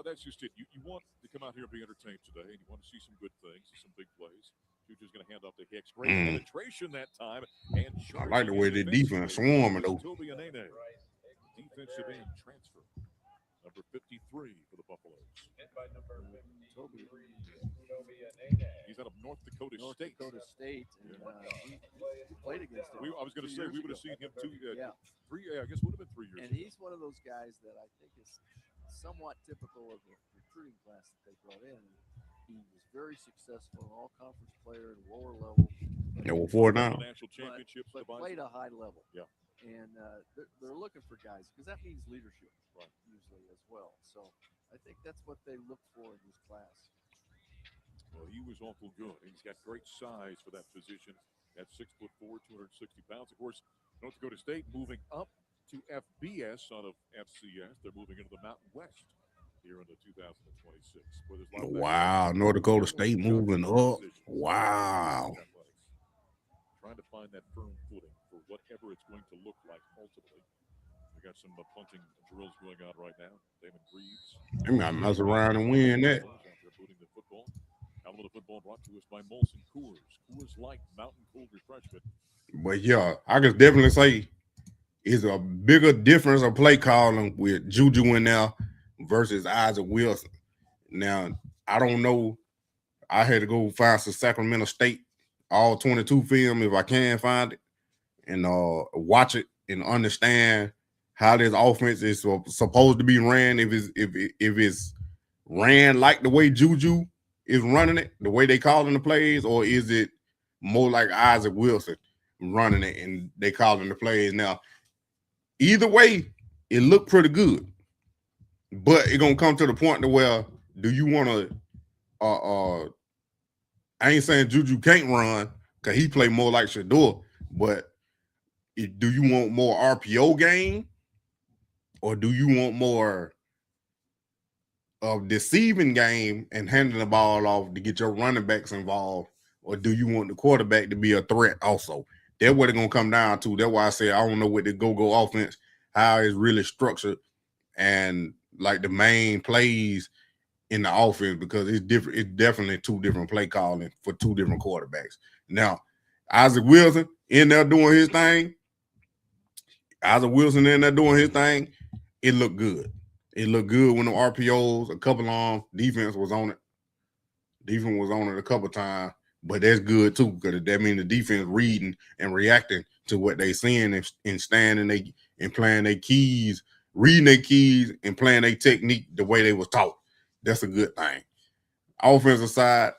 that's just it. You want to come out here and be entertained today, and you want to see some good things, some big plays. Juju's going to hand off to Hicks. Great penetration that time. And I like the way the defense swarming, though. Toby Anene, defensive end transfer. Number 53 for the Buffaloes. Toby. He's out of North Dakota State. And he played against him. I was going to say, we would have seen him too. Yeah. I guess it would have been 3 years And ago. he's one of those guys that I think is somewhat typical of the recruiting class that they brought in. He was very successful, an all-conference player at a lower level. Yeah, well, 4 now. National championships, but played a high level. Yeah. And they're looking for guys because that means leadership, right, usually as well. So I think that's what they look for in this class. Well, he was awful good. He's got great size for that position at 6'4", 260 pounds. Of course, North Dakota State moving up to FBS out of FCS. They're moving into the Mountain West here in the 2026. Wow, North Dakota State moving up. Wow. Trying to find that firm footing for whatever it's going to look like ultimately. We got some punting drills going on right now. Damon Greaves. They got to mess around and win that. Booting the football. Alabama football brought to us by Molson Coors. Coors Light Mountain Cold Refreshment. But yeah, I can definitely say it's a bigger difference of play calling with Juju in there versus Isaac Wilson. Now, I don't know. I had to go find some Sacramento State all 22 film if I can find it and watch it and understand how this offense is supposed to be ran. If it's ran like the way Juju is running it, the way they calling the plays, or is it more like Isaac Wilson running it and they calling the plays? Now, either way, it looked pretty good, but it's gonna come to the point to where do you want to? I ain't saying Juju can't run because he play more like Shador, but do you want more RPO game, or do you want more of deceiving game and handing the ball off to get your running backs involved, or do you want the quarterback to be a threat also? That's what it's gonna come down to. That's why I say I don't know what the go-go offense, how it's really structured, and like the main plays in the offense, because it's different. It's definitely 2 different play calling for 2 different quarterbacks. Now, Isaac Wilson in there doing his thing. It looked good. It looked good when the RPOs, a couple of them, defense was on it. Defense was on it a couple times, but that's good too, because that means the defense reading and reacting to what they seeing and standing and playing their keys, reading their keys and playing their technique the way they was taught. That's a good thing. Offensive side,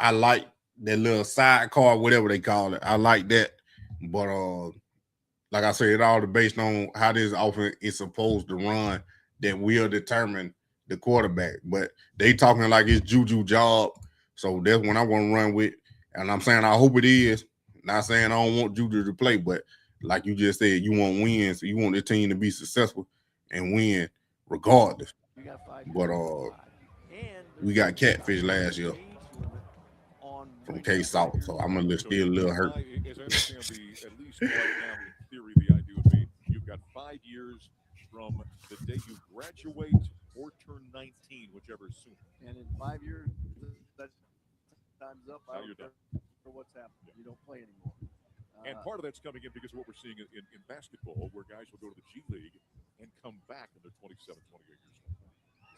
I like that little sidecar, whatever they call it. I like that. But like I said, it all based on how this offense is supposed to run that will determine the quarterback. But they talking like it's Juju job. So that's what I'm going to run with. And I'm saying I hope it is. Not saying I don't want Juju to play, but like you just said, you want wins. So you want the team to be successful and win regardless. But we got catfish last year from K-Salt, so I'm gonna still a little hurt. As I understand at least right now, in theory, the idea would be you've got 5 years from the day you graduate or turn 19, whichever is sooner. And in 5 years, that time's up. Now you're done. For what's happened, you don't play anymore. And part of that's coming in because of what we're seeing in basketball, where guys will go to the G League and come back when they're 27, 28 years old.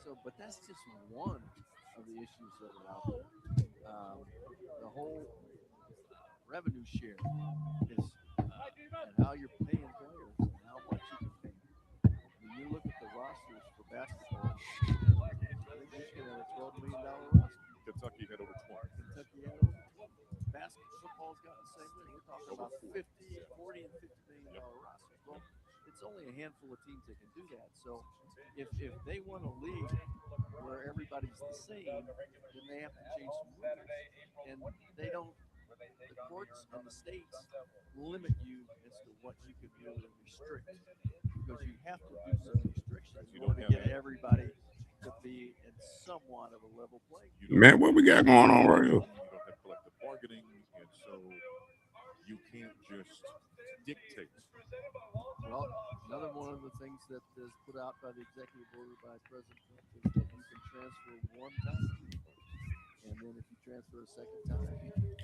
So, but that's just one of the issues that are out there. The whole revenue share is and how you're paying players and how much you can pay. When you look at the rosters for basketball, I think Michigan had a $12 million roster. Kentucky had over 20. Basketball's got the same thing. We're talking about 40 and $50 million rosters. Well, it's only a handful of teams that can do that. So if they want a league where everybody's the same, then they have to change some rules. And they don't. The courts and the states limit you as to what you can really restrict, because you have to do some restrictions in order to get everybody to be in somewhat of a level play. Man, what we got going on right here? You don't have collective bargaining, and so you can't just dictate. Well, no, another one of the things that is put out by the executive order by President Trump is that you can transfer one time. And then if you transfer a second time.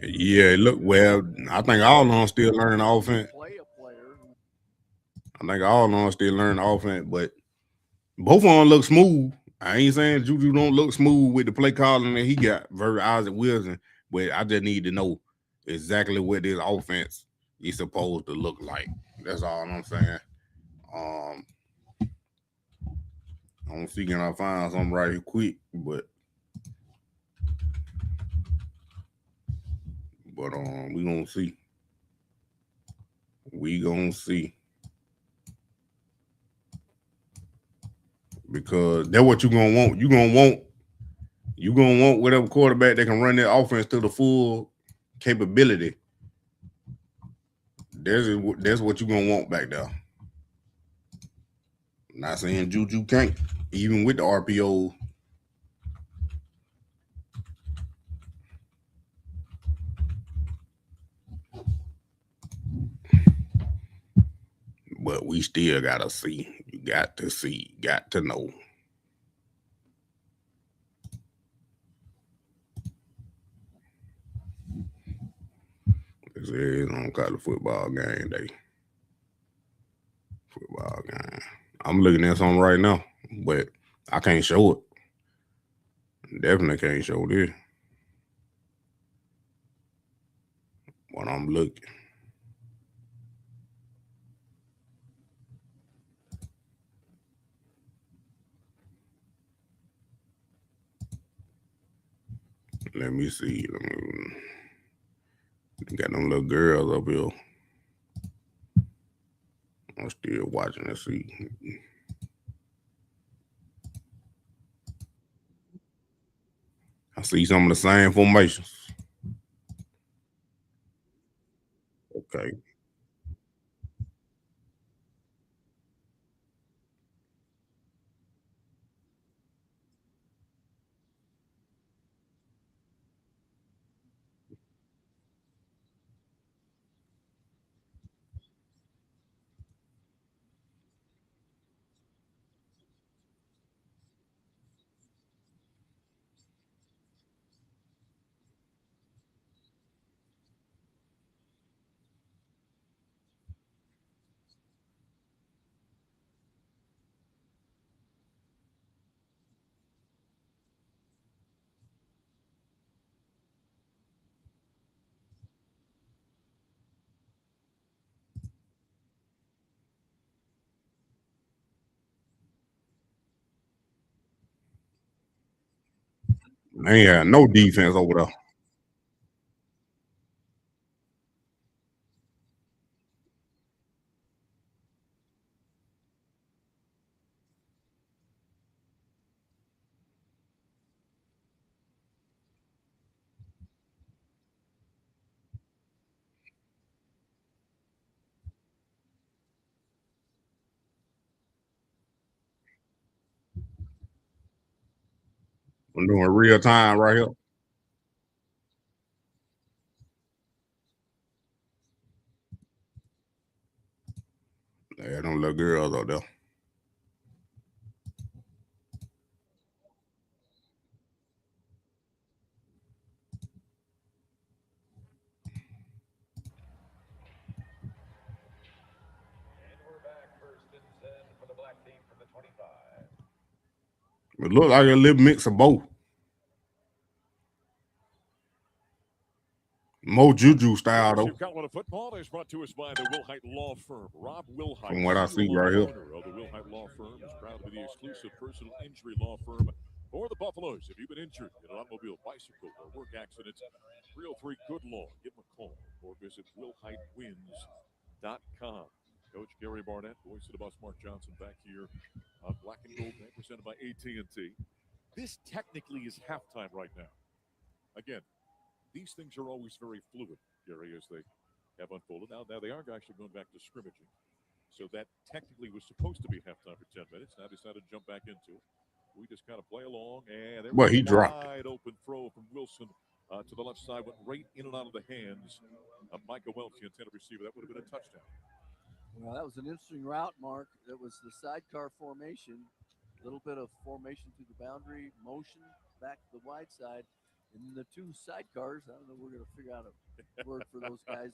Yeah, look, well, I think all of them still learning the offense. Play a player. I think all of them still learning the offense, but both of them look smooth. I ain't saying Juju don't look smooth with the play calling that he got versus Isaac Wilson, but I just need to know exactly what this offense is supposed to look like. That's all I'm saying. I'm seeking I find something right here quick, but we gonna see. We gonna see. Because that's what you're gonna want. You're gonna want whatever quarterback that can run that offense to the full capability. That's what you're gonna want back there. Not saying Juju can't, even with the RPO. But we still gotta see. You got to see, got to know. This is on college football game day. Football game. I'm looking at something right now, but I can't show it. Definitely can't show this. When I'm looking. Let me see. Got them little girls up here. I'm still watching to see. I see some of the same formations. Okay. They ain't no defense over there. I'm doing real time right here. Yeah, them little girls out there. And we're back, first and 10 for the black team from the 25. It look like a little mix of both. More Juju style though. Colorado football is brought to us by the Wilhite Law Firm. Rob Wilhite, From what I see right here. owner of the Wilhite Law Firm, is proud to be the exclusive personal injury law firm for the Buffaloes. If you've been injured in an automobile, bicycle, or work accident, 303 Good Law. Give them a call or visit WilhiteWins.com. Coach Gary Barnett, voice of the boss Mark Johnson, back here on Black and Gold, presented by AT&T. This technically is halftime right now. Again, these things are always very fluid, Gary, as they have unfolded. Now they are actually going back to scrimmaging. So that technically was supposed to be halftime for 10 minutes. Now decided to jump back into it. We just kind of play along, and there was he a dropped. wide open throw from Wilson to the left side, went right in and out of the hands of Micah Welch, the intended receiver. That would have been a touchdown. Well, that was an interesting route, Mark. That was the sidecar formation, a little bit of formation to the boundary, motion back to the wide side, and the two sidecars. I don't know. We're going to figure out a word for those guys.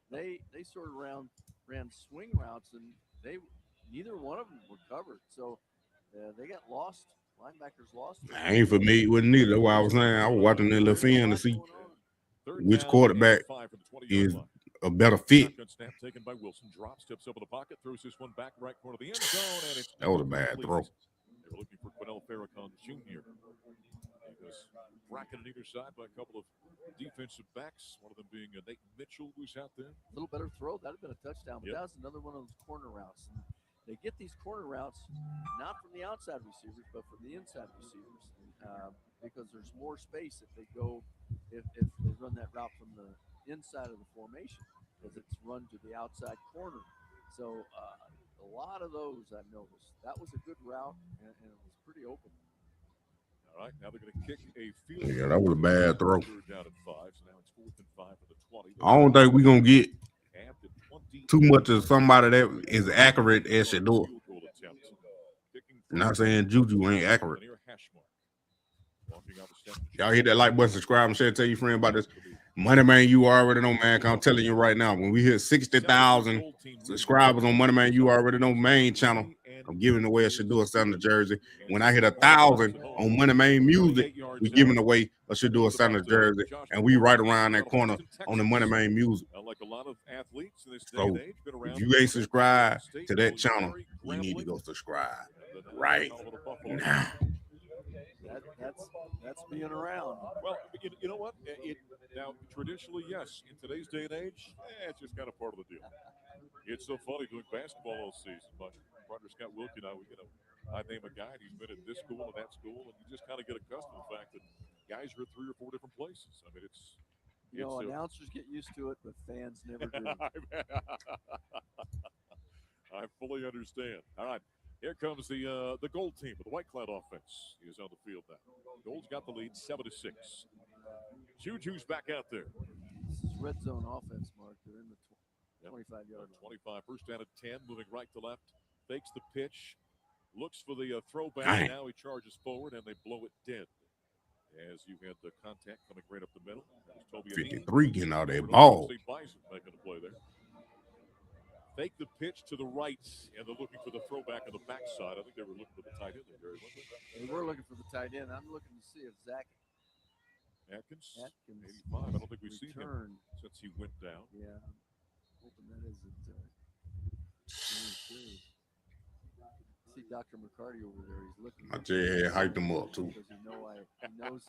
They sort of ran swing routes, and they neither one of them were covered, so they got lost. Linebackers lost. I ain't familiar with neither. That's why I was saying I was watching that little film to see which quarterback is a better fit. Shotgun snap taken by Wilson. Drop, steps over the pocket, throws this one back right corner of the end zone, and it's That was a bad throw. They were looking for Quinnell Farrakhan Jr. He was bracketed on either side by a couple of defensive backs, one of them being Nate Mitchell, who's out there. A little better throw. That would have been a touchdown, but Yep. that was another one of those corner routes. And they get these corner routes not from the outside receivers, but from the inside receivers, because there's more space if they run that route from the inside of the formation, because it's run to the outside corner. So a lot of those I've noticed. That was a good route, and it was pretty open. All right, now they're going to kick a field. Yeah, that was a bad throw. Third down at 5, so now it's 4th and 5 for the 20. I don't think we're going to get too much of somebody that is accurate as Shador. Not saying Juju ain't accurate. Y'all hit that like button, subscribe, and share. Tell your friend about this. Money Man, you already know, man. I'm telling you right now, when we hit 60,000 subscribers on Money Man, you already know main channel. I'm giving away a Shador Sanders jersey. When I hit 1,000 on Money Man Music, we're giving away a Shador Sanders jersey, and we right around that corner on the Money Man Music. So if you ain't subscribed to that channel, you need to go subscribe right now. That's being around. Well, you know what? Now, traditionally, yes. In today's day and age, it's just kind of part of the deal. It's so funny doing basketball all season. My partner Scott Wilkie and I name a guy, and he's been at this school and that school, and you just kind of get accustomed to the fact that guys are at 3 or 4 different places. I mean, announcers get used to it, but fans never do. I fully understand. All right. Here comes the Gold team with the White Cloud offense. He is on the field now. Gold's got the lead, 7-6. Juju's back out there. This is red zone offense, Mark. They're in the 25-yard line. 25, first down at 10, moving right to left. Fakes the pitch, looks for the throwback. Dang. Now he charges forward, and they blow it dead. As you had the contact coming right up the middle. 53 getting out of that ball. Bison making the play there. Fake the pitch to the right, and they're looking for the throwback on the backside. I think they were looking for the tight end. They were looking for the tight end. I'm looking to see if Zach Atkins 85. I don't think we've seen him since he went down. Yeah, I'm hoping that isn't. See Dr. McCarty over there. He's looking. I tell you, hyped him up too. Because he knows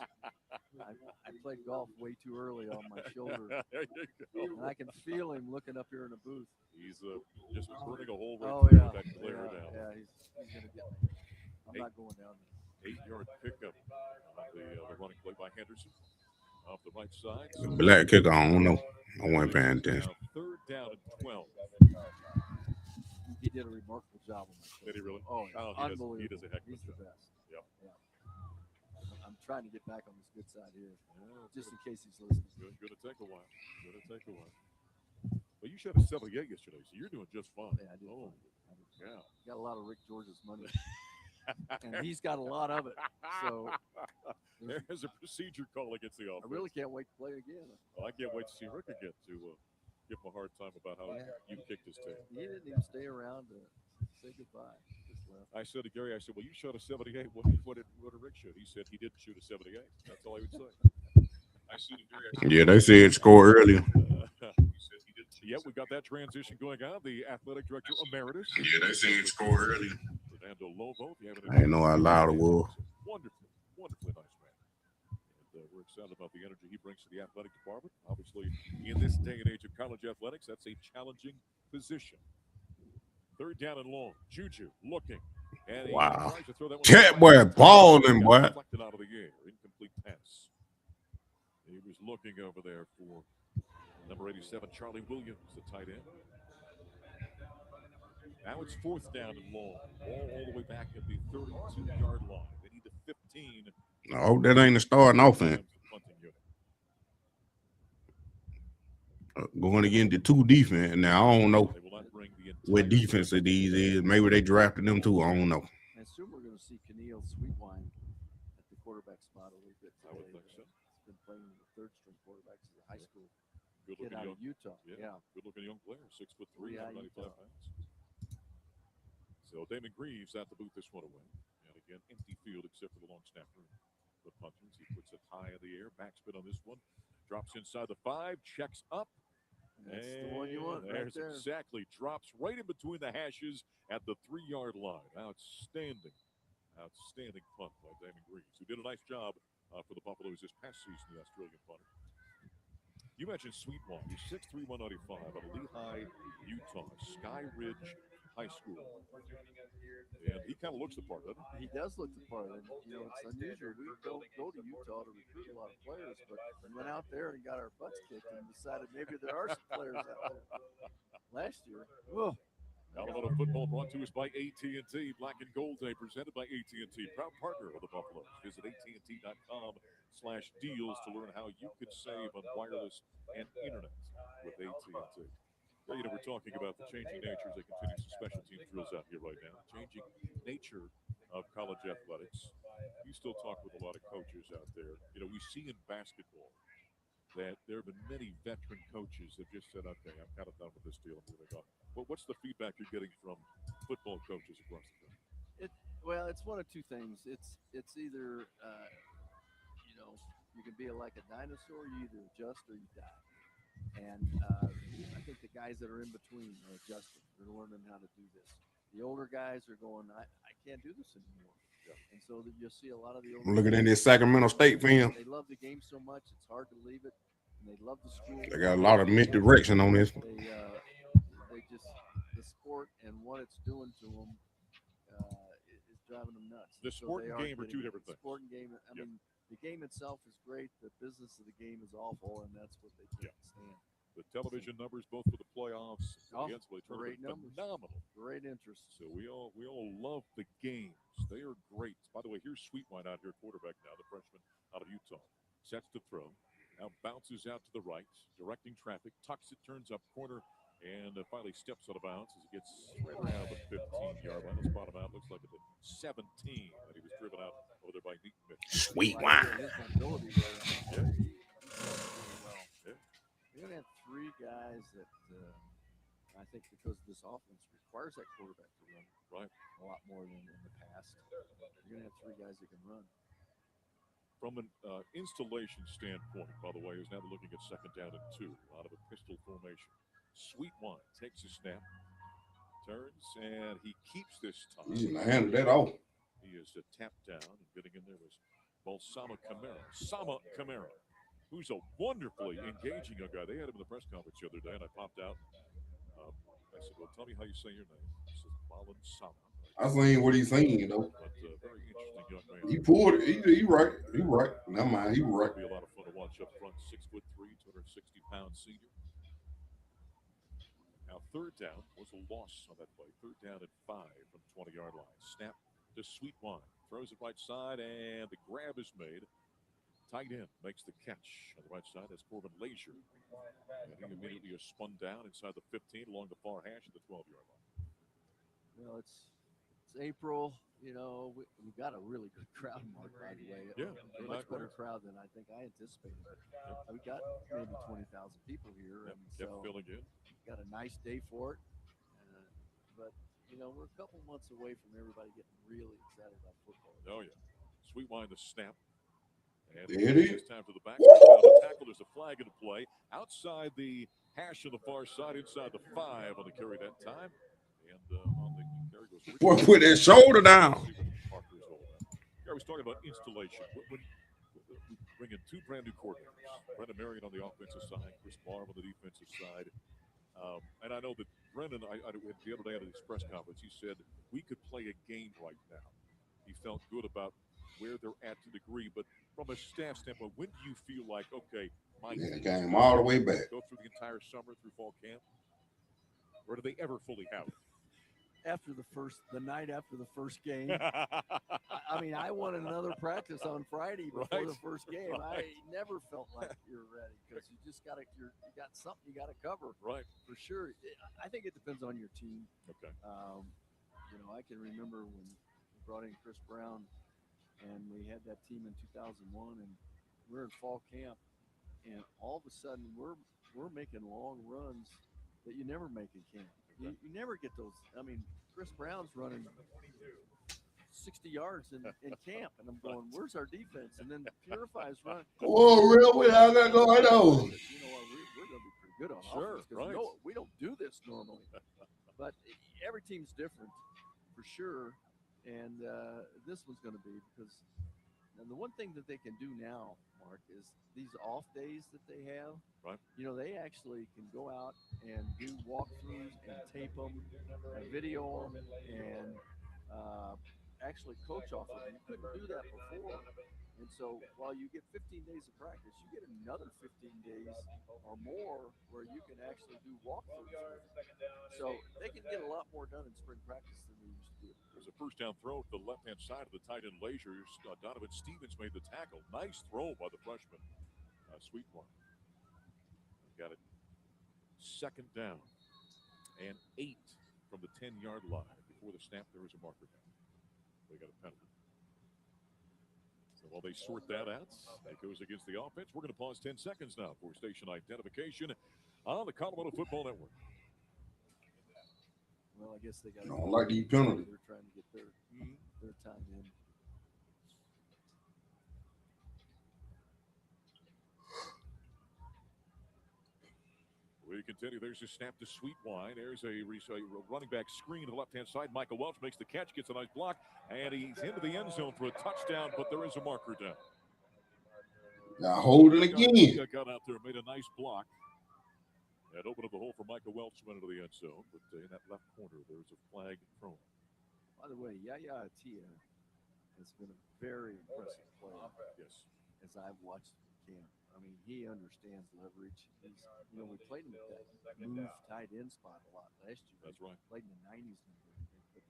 I played golf way too early on my shoulder. There you go. And I can feel him looking up here in the booth. He's just burning a hole right through that glare down. Yeah, he's going to get me. I'm not going down there. 8-yard pickup on the running play by Henderson. Off the right side. The black kicker, I don't know. I wasn't paying attention. Third down and 12. He did a remarkable job on my shoulder. Did he really? Oh, unbelievable. He does a heck of a job. He's the best. Yep. Yeah. I'm trying to get back on this good side here, just in case he's listening. Going to take a while. Well, you shot a 78 yesterday, so you're doing just fine. Yeah, I did. Oh, yeah. Got a lot of Rick George's money. And he's got a lot of it. So there's a procedure call against the offense. I really can't wait to play again. Well, I can't wait to see Rick again to give him a hard time about how you kicked his tail. He didn't even stay around to say goodbye. Just left. I said to Gary, well, you shot a 78. What did Rick shoot? He said he didn't shoot a 78. That's all he would say. I said to Gary, yeah, they said score earlier. Yeah, we got that transition going on. The athletic director emeritus. Yeah, they said score earlier. Fernando Lobo. I didn't know how loud it was. Wonderfully nice man. And we're excited about the energy he brings to the athletic department. Obviously, in this day and age of college athletics, that's a challenging position. Third down and long. Juju looking. And wow. That boy balling, boy. Deflected out of the air. Incomplete pass. He was looking over there for number 87, Charlie Williams, the tight end. Now it's fourth down and long. Ball all the way back at the 32-yard line. They need the 15. I hope that ain't a starting offense. Going against the 2 defense. Now, I don't know. what defense of these is. Maybe they drafted them too. I don't know. I assume we're going to see Keneal Sweetwine at the quarterback spot a little bit today. I would think so. He's been playing with the third-string quarterbacks as a high school Good kid looking out young of Utah. Yeah. Good looking young player. 6'3", Yeah, 195 pounds. So Damon Greaves out the boot this one away. And again, empty field except for the long snapper. The punters. He puts it high in the air. Backspin on this one. Drops inside the 5. Checks up. That's the one you want right there. Exactly. Drops right in between the hashes at the 3-yard line. Outstanding. Outstanding punt by Damon Greaves, who did a nice job for the Buffaloes this past season, the Australian punter. You mentioned Sweetwine. He's 6'3", 195 out of Lehigh, Utah, Sky Ridge High School. And he kind of looks the part, doesn't he? He does look the part. And, it's unusual. We don't go to Utah to recruit a lot of players, but we went out there and got our butts kicked and decided maybe there are some players out there. Last year, Alabama football brought to us by AT&T. Black and Gold Day presented by AT&T. Proud partner of the Buffaloes. Visit AT&T.com/deals to learn how you can save on wireless and internet with AT&T. Yeah, we're talking about the changing natures. They continue some special team drills out here right now. The changing nature of college athletics. You still talk with a lot of coaches out there. We see in basketball that there have been many veteran coaches that just said, okay, I'm kind of done with this deal. I'm moving on. Well, what's the feedback you're getting from football coaches across the country? It's one of two things. It's either, you can be like a dinosaur, you either adjust or you die. And I think the guys that are in between are adjusting. They're learning how to do this. The older guys are going, I can't do this anymore. Yeah. And so you'll see a lot of the older Looking at this Sacramento State film. They love the game so much, it's hard to leave it. And they love the school. They got a lot of misdirection on this. They just, the sport and what it's doing to them is driving them nuts. The sport and game are two different things. Sport and game, I mean, the game itself is great. The business of the game is awful, and that's what they can't stand. The television numbers, both for the playoffs and the NCAA tournament, phenomenal. Great interest. So we all love the games. They are great. By the way, here's Sweetwine out here, quarterback now, the freshman out of Utah. Sets to throw. Now bounces out to the right, directing traffic, tucks it, turns up corner, and finally steps out of bounds as he gets right around the 15-yard line. Let's spot him out. Looks like it's 17 that he was driven out over there by Neat Mitch. Sweetwine. His mobility there. We're going to have 3 guys that I think because this offense requires that quarterback to run a lot more than in the past. You're going to have 3 guys that can run. From an installation standpoint, by the way, is now looking at 2nd down and 2 out of a pistol formation. Sweetwine takes a snap, turns, and he keeps this time. He's going to hand that off. He is tapped down, and getting in there was Balsama Camara, who's a wonderfully engaging young guy. They had him in the press conference the other day, and I popped out. I said, well, tell me how you say your name. He says, Malin Sama. I seen what he's saying, though. But very interesting young man. He pulled it. He right. He right. Never mind. He right. It'll be a lot of fun to watch up front. 6'3", 260-pound senior. Now, 3rd down was a loss on that play. 3rd down and 5 from the 20-yard line. Snap to Sweetwine. Throws it right side, and the grab is made. Tight end makes the catch on the right side. That's Corbin Lazier. And he immediately is spun down inside the 15 along the far hash of the 12-yard line. Well, it's April. We got a really good crowd, Mark, by the way. Yeah. A much better crowd than I think I anticipated. We got maybe 20,000 people here. And so filling in. Got a nice day for it. But, we're a couple months away from everybody getting really excited about football. Oh, yeah. Sweetwine the snap. And there it is. Time to the back. The tackle. There's a flag in the play. Outside the hash on the far side, inside the 5 on the carry that time. And on the carry goes. Boy, put his shoulder down. I was talking about installation. When we bring in 2 brand new coordinators, Brendan Marion on the offensive side, Chris Marv on the defensive side. And I know that Brendan, the other day at his press conference, he said we could play a game right now. He felt good about where they're at to the degree, but from a staff standpoint, when do you feel like, okay, my game all the way back? Go through the entire summer through fall camp, or do they ever fully have it? after the night after the first game. I mean, I wanted another practice on Friday before Right. the first game. Right. I never felt like you're ready because you just you got something you got to cover Right. for sure. I think it depends on your team. Okay. I can remember when we brought in Chris Brown and we had that team in 2001 and we're in fall camp and all of a sudden we're making long runs that you never make in camp. You never get those. I mean, Chris Brown's running 60 yards in camp, and I'm going, where's our defense? And then Purify's running. Whoa, real? We have that going on. You know what? We're going to be pretty good on Sure, offense because right. we don't do this normally. But every team's different for sure, and this one's going to be because and the one thing that they can do now, Mark, is these off days that they have. Right. They actually can go out and do walkthroughs and tape them, and video them, and actually coach off of them. You couldn't do that before. And so while you get 15 days of practice, you get another 15 days or more where you can actually do walkthroughs. So they can get a lot more done in spring practice than they used to do. There's a first down throw to the left-hand side of the tight end Lasers. Donovan Stevens made the tackle. Nice throw by the freshman, Sweetwater. Got it. Second down and 8 from the 10-yard line. Before the snap, there was a marker down. They got a penalty. So while they sort that out, it goes against the offense. We're going to pause 10 seconds now for station identification on the Colorado Football Network. Well, I guess they got. I don't like these penalties. They're trying to get their time in. We continue. There's a snap to Sweetwine. There's a running back screen to the left-hand side. Michael Welch makes the catch, gets a nice block, and he's into the end zone for a touchdown, but there is a marker down. Now hold it again. Got out there, made a nice block, and opened up the hole for Michael Welch, went into the end zone. But in that left corner, there's a flag thrown. By the way, Yaya Atia has been a very impressive player. Yes. As I've watched camp. I mean, he understands leverage. We played him at that move tight end spot a lot last year. That's right. Played in the 90s. But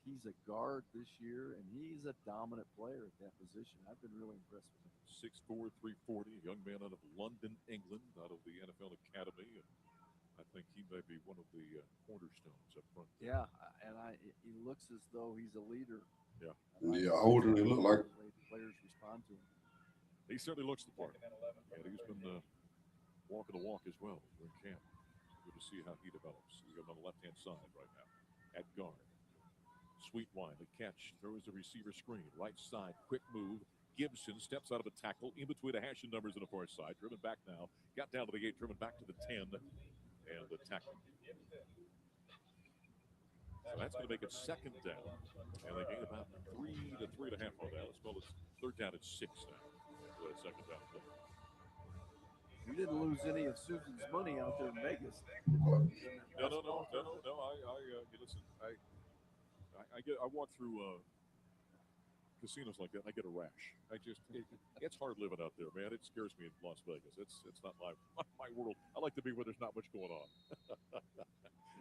he's a guard this year, and he's a dominant player at that position. I've been really impressed with him. 6'4", 340, a young man out of London, England, out of the NFL Academy. And I think he may be one of the cornerstones up front. Yeah, and he looks as though he's a leader. Yeah. Holding it look like players respond to him. He certainly looks the part. And he's been walking the walk as well during camp. Good to see how he develops. You got him on the left-hand side right now at guard. Sweetwine, the catch, throws the receiver screen. Right side, quick move. Gibson steps out of a tackle in between the hashing numbers on the far side. Driven back now. Got down to the 8, driven back to the 10. And the tackle. So that's going to make it second down. And they gain about 3 to 3.5 on that. Let's call it third down at 6 now. Second down. You didn't lose any of Susan's money out there in Vegas. No. Listen, I walk through casinos like that, and I get a rash. It's hard living out there, man. It scares me in Las Vegas. It's not my world. I like to be where there's not much going on.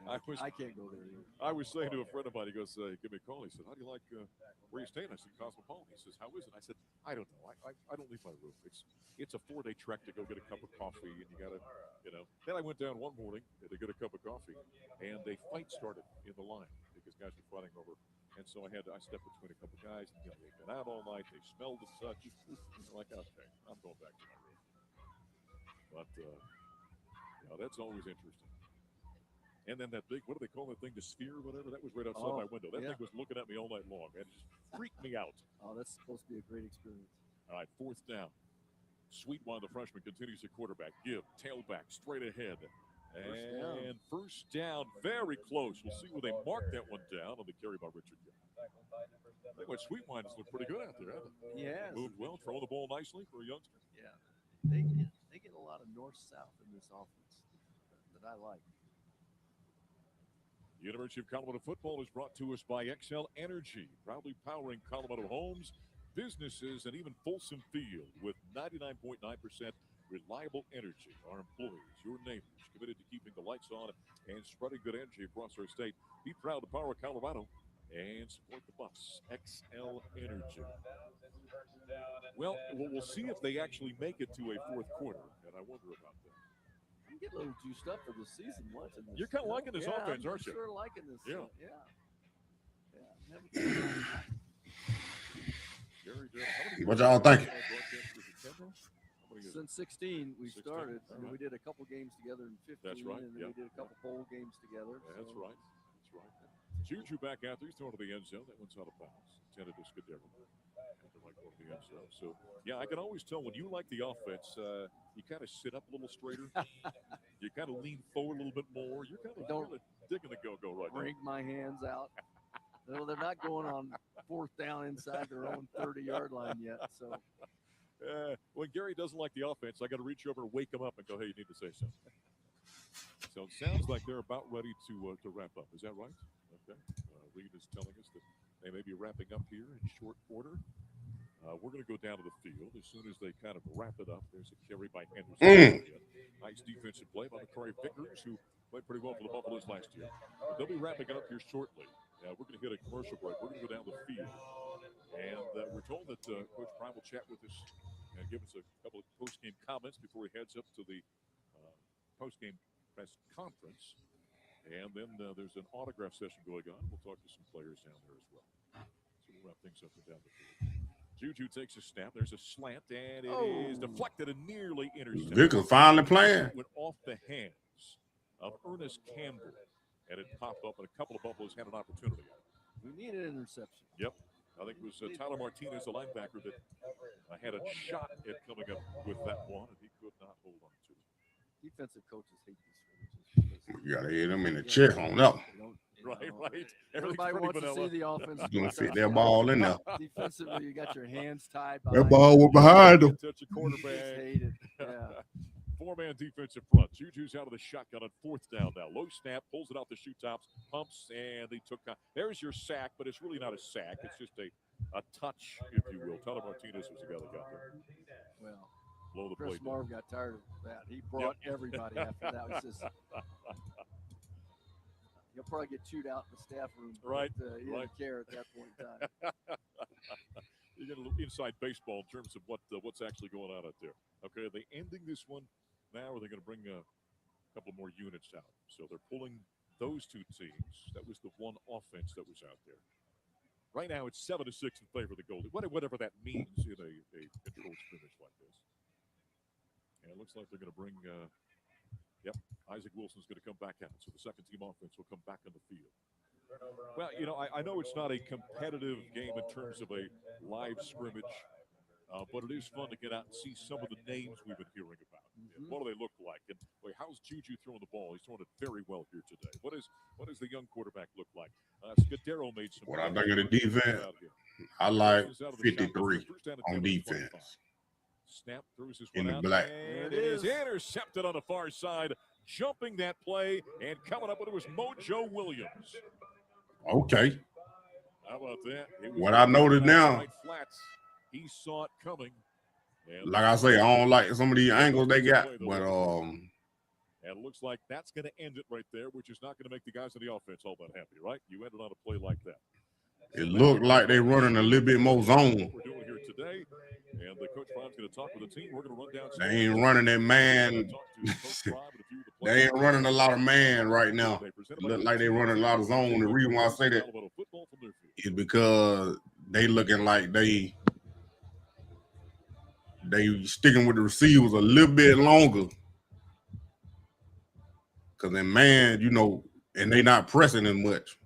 I can't go there either. I was saying to a friend of mine, he goes, give me a call. He said, how do you like where you staying? I said, Cosmopolitan. He says, how is it? I said, I don't know. I don't leave my room. It's a 4-day trek to go get a cup of coffee, and you got to, Then I went down one morning to get a cup of coffee, and a fight started in the line because guys were fighting over. And so I stepped between a couple of guys, and they've been out all night. They smelled the such. I'm like, okay, I'm going back to my room. But, that's always interesting. And then that big, what do they call that thing, the sphere or whatever? That was right outside my window. That thing was looking at me all night long. It just freaked me out. Oh, that's supposed to be a great experience. All right, fourth down. Sweetwine, the freshman, continues to quarterback. Give, tailback, straight ahead. And first down, very close. We'll see where they mark that one down on the carry by Richard Gibb. I think Sweetwine has looked pretty good out there, hasn't he? Yeah. Moved well, throwing the ball nicely for a youngster. Yeah. They get a lot of north-south in this offense that I like. University of Colorado football is brought to us by XL Energy, proudly powering Colorado homes, businesses, and even Folsom Field with 99.9% Reliable energy. Our employees, your neighbors, committed to keeping the lights on and spreading good energy across our state. Be proud to power Colorado and support the Buffs. XL Energy. Well, we'll see if they actually make it to a fourth quarter, and I wonder about that. I'm getting a little juiced up for the season watching this. You're kind of liking this offense, aren't you? Sure liking this. Yeah. What y'all think? Since 16, we started. I mean, we did a couple games together in 15. That's right. And then we did a couple bowl games together. That's right. Juju back out there. He's throwing to the end zone. That one's out of bounds. Intended to Scudero. The end zone. So, yeah, I can always tell when you like the offense, you kind of sit up a little straighter. You kind of lean forward a little bit more. You're kind of digging the go-go right now. Bring my hands out. No, they're not going on fourth down inside their own 30-yard line yet. So, when Gary doesn't like the offense, I got to reach over and wake him up and go, "Hey, you need to say something." So it sounds like they're about ready to wrap up. Is that right? Okay. Reed is telling us that they may be wrapping up here in short order. We're going to go down to the field as soon as they kind of wrap it up. There's a carry by Henderson. Nice defensive play by Corey Vickers, who played pretty well for the Buffaloes last year. But they'll be wrapping it up here shortly. We're going to hit a commercial break. We're going to go down the field. And we're told that Coach Prime will chat with us and give us a couple of post-game comments before he heads up to the post-game press conference. And then there's an autograph session going on. We'll talk to some players down there as well. So we'll wrap things up and down the field. Juju takes a snap. There's a slant, and it is deflected and nearly intercepted. Vickers finally playing. Went off the hands of Ernest Campbell, and it popped up, and a couple of Buffaloes had an opportunity. We need an interception. Yep. I think it was Tyler Martinez, the linebacker, that had a shot at coming up with that one, and he could not hold on to it. Defensive coaches hate these scrimmages. You got to hit them in the chest on that. Right. Everybody wants to see the offense. You're going to fit that ball in there. Defensively, you got your hands tied. That ball was behind him. Touch a quarterback. Hate it. Yeah. Four-man defensive front. Juju's out of the shotgun on fourth down now. Low snap, pulls it out the shoe tops, pumps, and they took – there's your sack, but it's really not a sack. It's just a touch, if you will. Tyler Martinez was the guy that got there. Well, blow the Chris Marv got tired of that. He brought everybody after that. It was just – you'll probably get chewed out in the staff room. Right. But, you didn't care at that point in time. You get a little inside baseball in terms of what's actually going on out there. Okay, are they ending this one now, or are they going to bring a couple more units out? So they're pulling those two teams. That was the one offense that was out there. Right now, it's 7-6 in favor of the Goldie. Whatever that means in a controlled scrimmage like this. And it looks like they're going to bring. Isaac Wilson's going to come back out. So the second team offense will come back on the field. Well, I know it's not a competitive game in terms of a live scrimmage, but it is fun to get out and see some of the names we've been hearing about. Mm-hmm. What do they look like? And how's Juju throwing the ball? He's throwing it very well here today. What does the young quarterback look like? Scudero made some. What I think of the defense, I like 53 on defense. Snap throws his in one the out, black. and it is intercepted on the far side. Jumping that play and coming up with it was Mojo Williams. Okay. How about that? What I noticed now, right flats. He saw it coming. Like I say, I don't like some of these angles they got, but and it looks like that's going to end it right there, which is not going to make the guys on the offense all that happy, right? You ended on a play like that. It looked like they're running a little bit more zone. We're doing here today, and the coach Prime's going to talk with the team. We're going to run down. They ain't running that man. They ain't running a lot of man right now. Look like they running a lot of zone. The reason why I say that is because they looking like they sticking with the receivers a little bit longer. Because then man, and they not pressing as much.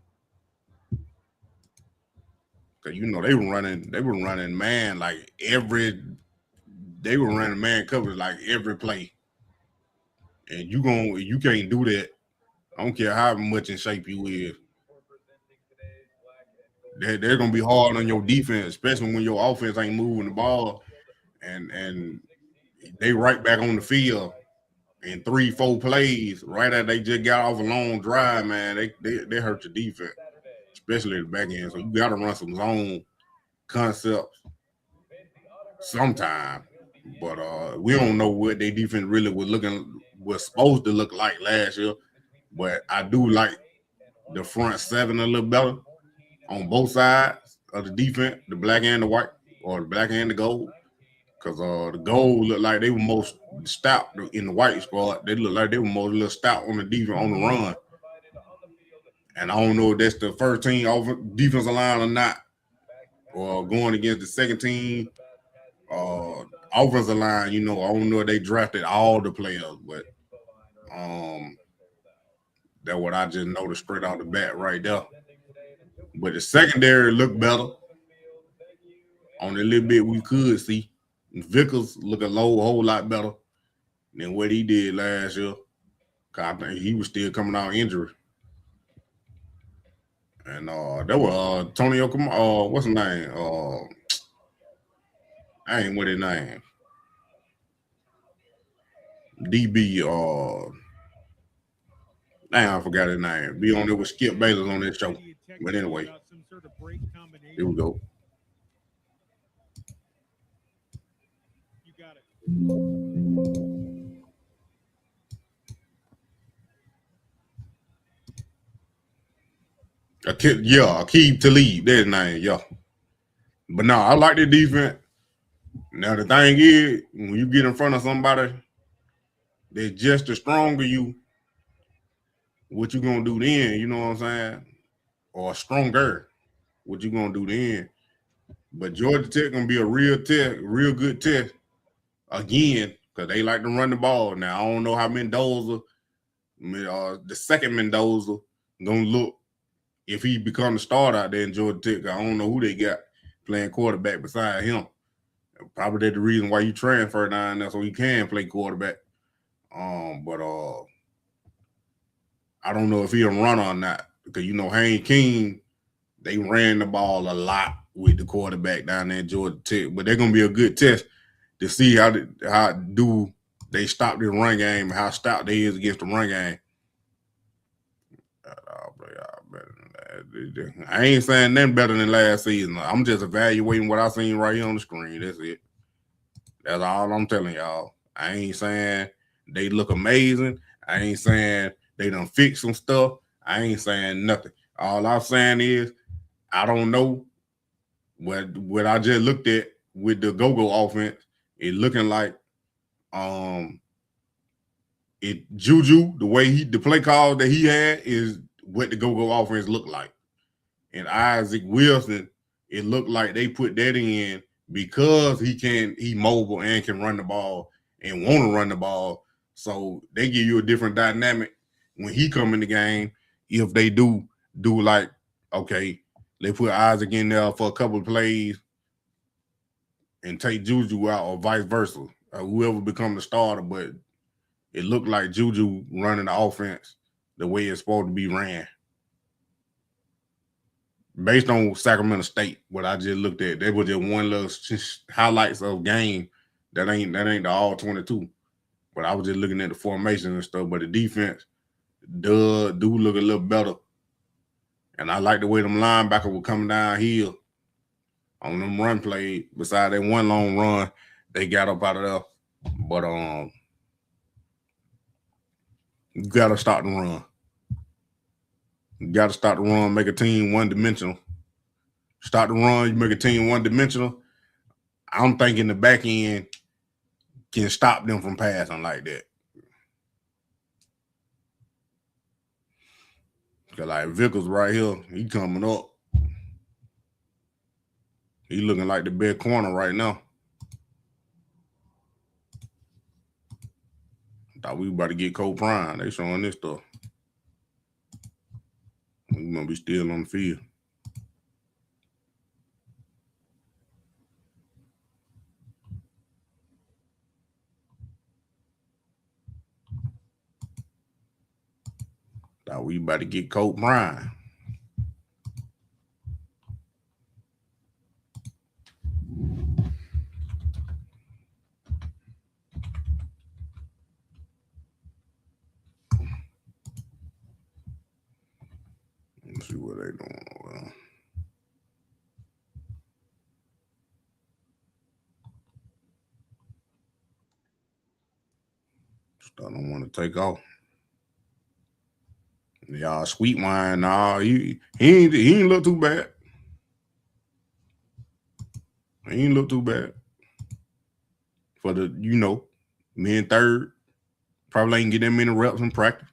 Cause they were running man like they were running man coverage like every play. And you can't do that. I don't care how much in shape you is. They're gonna be hard on your defense, especially when your offense ain't moving the ball, and they right back on the field in 3-4 plays right after they just got off a long drive. Man, they hurt your defense, especially at the back end. So you got to run some zone concepts sometime. But we don't know what their defense really was supposed to look like last year. But I do like the front seven a little better on both sides of the defense, the black and the white, or the black and the gold. Because the gold looked like they were most stout in the white squad. They looked like they were most a little stout on the defense on the run. And I don't know if that's the first team defensive line or not, or going against the second team offensive line. I don't know if they drafted all the players, but that's what I just noticed straight out the bat right there. But the secondary looked better on the little bit we could see. Vickers look a whole lot better than what he did last year. Cause I think he was still coming out injury. And there was Tony what's his name? I ain't with his name. DB, I forgot his name. Be on there with Skip Bayless on this show. But anyway, here we go. You got it. Akeem Talib, that's his name, yeah. But no, I like the defense. Now the thing is, when you get in front of somebody that's just as strong as you, what you gonna do then? You know what I'm saying? Or stronger, what you gonna do then? But Georgia Tech gonna be a real good test again, because they like to run the ball. Now I don't know how Mendoza, the second Mendoza, gonna look if he become the starter out there in Georgia Tech. I don't know who they got playing quarterback beside him. Probably that's the reason why you transfer down there, so he can play quarterback. But I don't know if he'll run or not, because Hayne King, they ran the ball a lot with the quarterback down there in Georgia Tech. But they're gonna be a good test to see how do they stop the run game, how stout they is against the run game. I ain't saying nothing better than last season. I'm just evaluating what I seen right here on the screen. That's it. That's all I'm telling y'all. I ain't saying they look amazing. I ain't saying they done fix some stuff. I ain't saying nothing. All I'm saying is I don't know what I just looked at with the go-go offense. It looking like Juju, the way the play call that he had is what the go-go offense looked like. And Isaac Wilson, it looked like they put that in because he mobile and can run the ball and want to run the ball. So they give you a different dynamic when he come in the game. If they do like, okay, they put Isaac in there for a couple of plays and take Juju out, or vice versa, whoever become the starter. But it looked like Juju running the offense the way it's supposed to be ran. Based on Sacramento State, what I just looked at, they were just one little highlights of game that ain't the all 22. But I was just looking at the formation and stuff. But the defense do look a little better. And I like the way them linebackers were coming downhill on them run plays. Besides that one long run, they got up out of there. But you gotta start the run. You gotta start the run, make a team one-dimensional. Start the run, you make a team one-dimensional. I'm thinking the back end can stop them from passing like that. Cause like Vickers right here, he coming up. He looking like the best corner right now. Thought we about to get Cole Prime. They showing this stuff. We gonna be still on the field. Thought we about to get Cole Prime. Let's see what they doing. Well, take off. Y'all sweet wine, nah, he ain't look too bad. He ain't look too bad. For the, me in third. Probably ain't get that many reps in practice.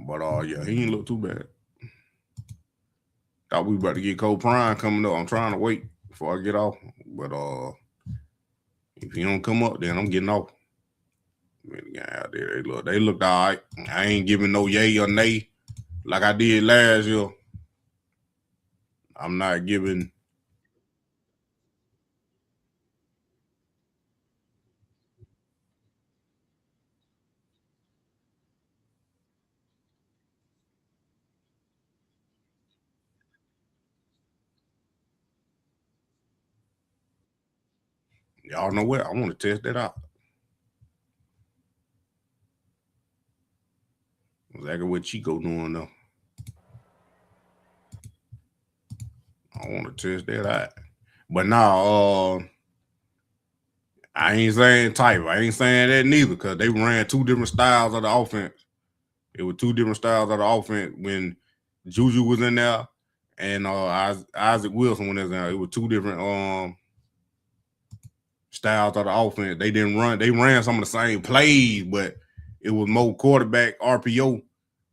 But yeah, he ain't look too bad. Thought we about to get Cole Prime coming up. I'm trying to wait before I get off. But if he don't come up, then I'm getting off. Out there, they looked all right. I ain't giving no yay or nay like I did last year. I'm not giving. Y'all know what? I want to test that out. Exactly what Chico doing though. I want to test that out. But now, I ain't saying type. I ain't saying that neither because they ran two different styles of the offense. It was two different styles of the offense when Juju was in there and Isaac Wilson when in there. It was two different styles of the offense. They didn't run. They ran some of the same plays, but it was more quarterback RPO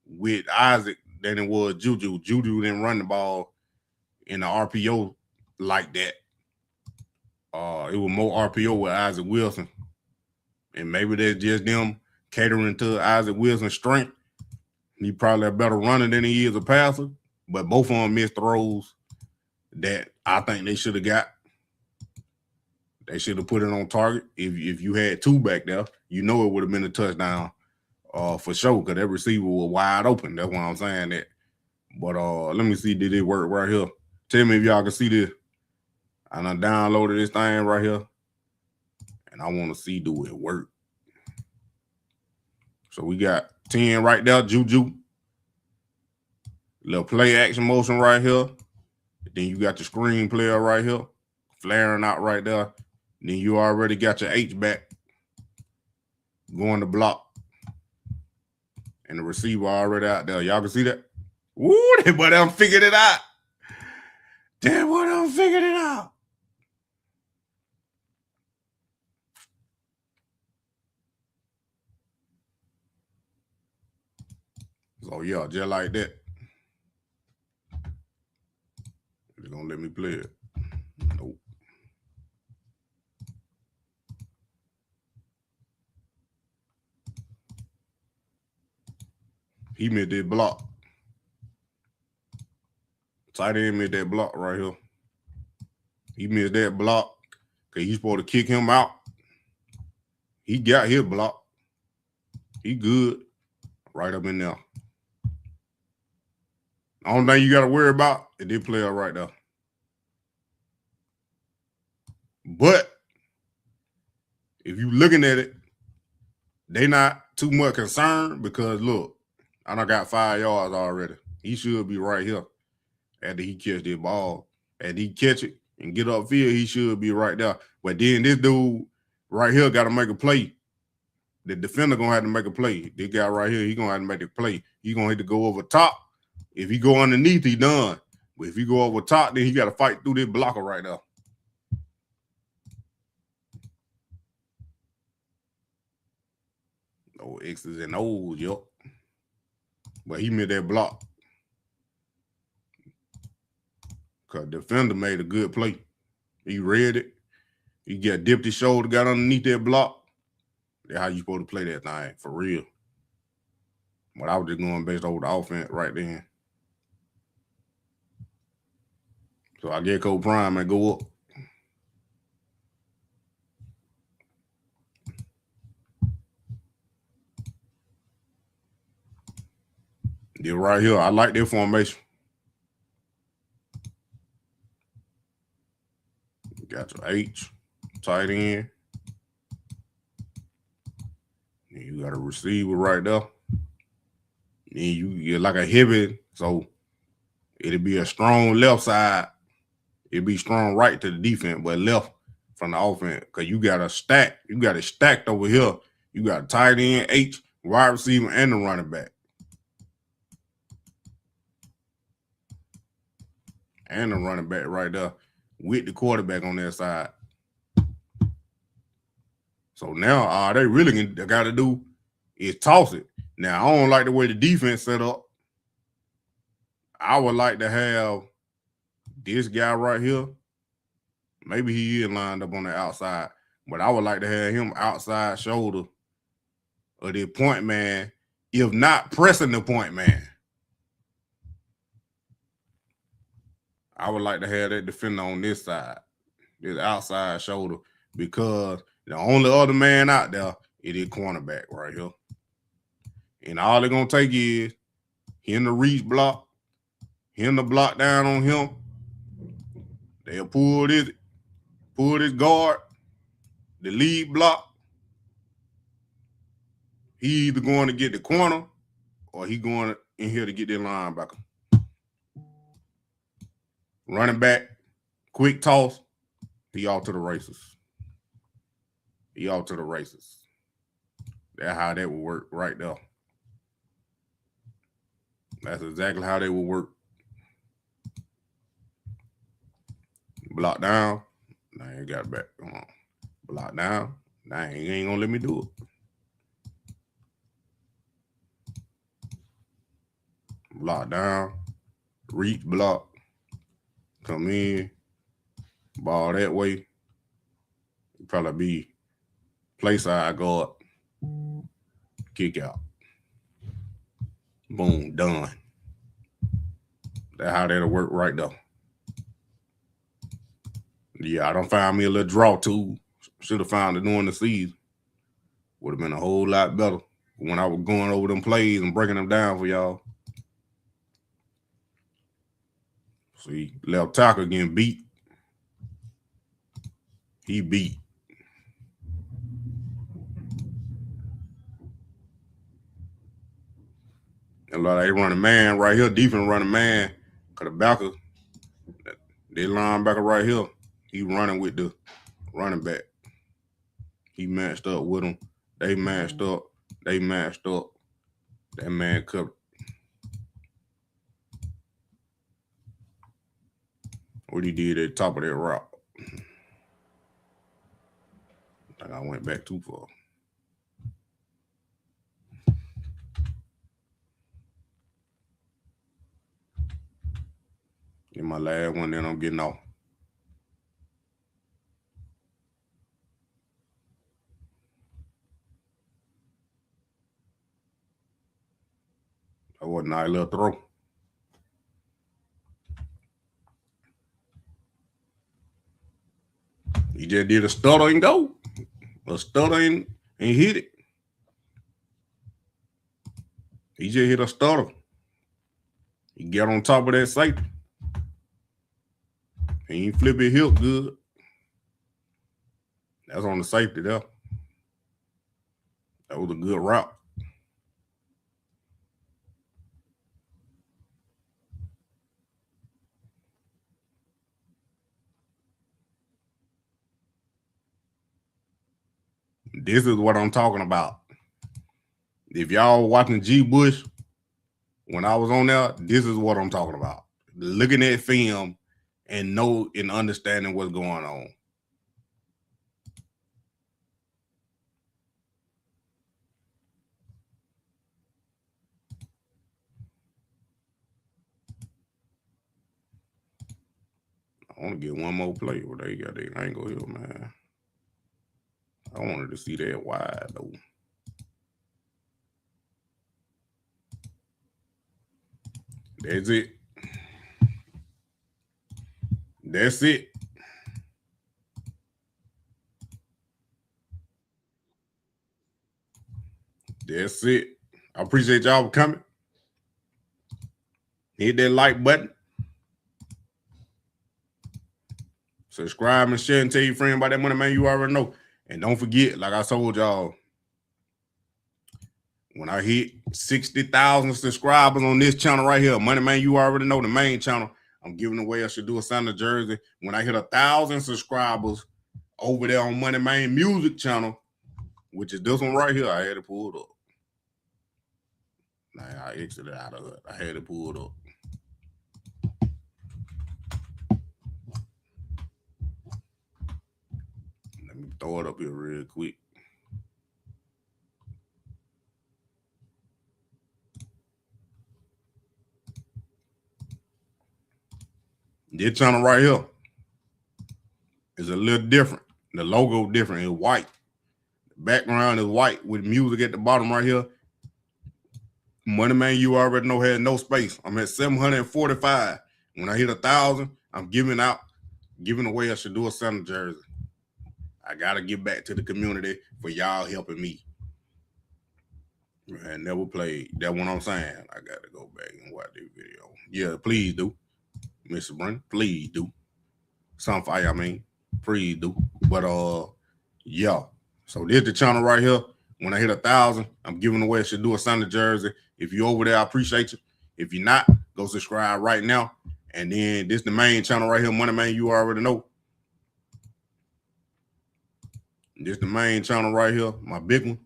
with Isaac than it was Juju. Juju didn't run the ball in the RPO like that. It was more RPO with Isaac Wilson. And maybe that's just them catering to Isaac Wilson's strength. He probably a better runner than he is a passer, but both of them missed throws that I think they should have got. They should have put it on target. If you had two back there, it would have been a touchdown for sure because that receiver was wide open. That's what I'm saying that. But let me see, did it work right here? Tell me if y'all can see this. I done downloaded this thing right here, and I want to see do it work. So we got 10 right there, Juju. Little play action motion right here. Then you got the screen player right here, flaring out right there. Then you already got your H back going to block. And the receiver already out there. Y'all can see that? Woo, that boy done figured it out. That boy done figured it out. So, yeah, just like that. They're going to let me play it. Nope. He made that block. Tight end made that block right here. He missed that block because he's supposed to kick him out. He got his block. He good. Right up in there. Only thing you got to worry about is this player right there. But if you looking at it, they not too much concerned because, look, I done got 5 yards already. He should be right here after he catch that ball. After he catch it and get upfield, he should be right there. But then this dude right here got to make a play. The defender going to have to make a play. This guy right here, he going to have to make a play. He going to have to go over top. If he go underneath, he done. But if he go over top, then he got to fight through this blocker right there. No X's and O's, yup. But he made that block. Because the defender made a good play. He read it. He got dipped his shoulder, got underneath that block. That's how you supposed to play that thing, for real. But I was just going based over the offense right then. So I get Cole Prime and go up. Then right here, I like that formation. Got your H, tight end. And you got a receiver right there. And you like a heavy, so it'll be a strong left side. It'll be strong right to the defense, but left from the offense because you got a stack. You got it stacked over here. You got tight end, H, wide receiver, and the running back. And the running back right there with the quarterback on their side. So now all they really got to do is toss it. Now, I don't like the way the defense set up. I would like to have this guy right here. Maybe he is lined up on the outside, but I would like to have him outside shoulder of the point man, if not pressing the point man. I would like to have that defender on this side, this outside shoulder, because the only other man out there is cornerback right here. And all they're going to take is him to reach block, him to block down on him. They'll pull this guard, the lead block. He either going to get the corner or he going in here to get that linebacker. Running back, quick toss, he off to the races. He off to the races. That's how that would work right there. That's exactly how they would work. Block down. Nah, I ain't got it back. Come on. Block down. Nah, he ain't gonna let me do it. Block down. Reach block. Come in. Ball that way. Probably be play side guard. Kick out. Boom, done. That's how that'll work right there. Yeah, I done found me a little draw tool. Should have found it during the season. Would have been a whole lot better when I was going over them plays and breaking them down for y'all. See, left tackle getting beat. He beat. And like they run a man right here, defense run a man. Cause the backer, they linebacker right here, he running with the running back. He matched up with him. They matched up. They matched up. That man covered. What he did at the top of that route. I think I went back too far. Get my last one, then I'm getting off. That was a nice little throw. He just did a stutter and go. A stutter and hit it. He just hit a stutter. He got on top of that safety. And he flip his hip good. That's on the safety there. That was a good route. This is what I'm talking about. If y'all watching G. Bush, when I was on there, this is what I'm talking about. Looking at film and know and understanding what's going on. I want to get one more play where they got their angle here, man. I wanted to see that wide, though. That's it. That's it. That's it. I appreciate y'all for coming. Hit that like button. Subscribe and share and tell your friend about that money, man. You already know. And don't forget, like I told y'all, when I hit 60,000 subscribers on this channel right here, Money Man, you already know, the main channel, I'm giving away a Should Do a Santa jersey. When I hit 1,000 subscribers, over there on Money Man Music channel, which is this one right here. I had to pull it up. Nah, I exited out of it. I had to pull it up. Let me throw it up here real quick. This channel right here is a little different. The logo different. It's white. The background is white with music at the bottom right here. Money Man, you already know, had no space. I'm at 745. When I hit 1,000, I'm giving away a Shadua Center jersey. I gotta give back to the community for y'all helping me. I never played. That's what I'm saying. I gotta go back and watch this video. Yeah, please do, Mr. Brent. Please do. Sunfire, I mean, please do. But yeah. So there's the channel right here. When I hit 1,000, I'm giving away a Shadua Center jersey. If you're over there, I appreciate you. If you're not, go subscribe right now. And then this is the main channel right here, Money Man, you already know. This is the main channel right here, my big one.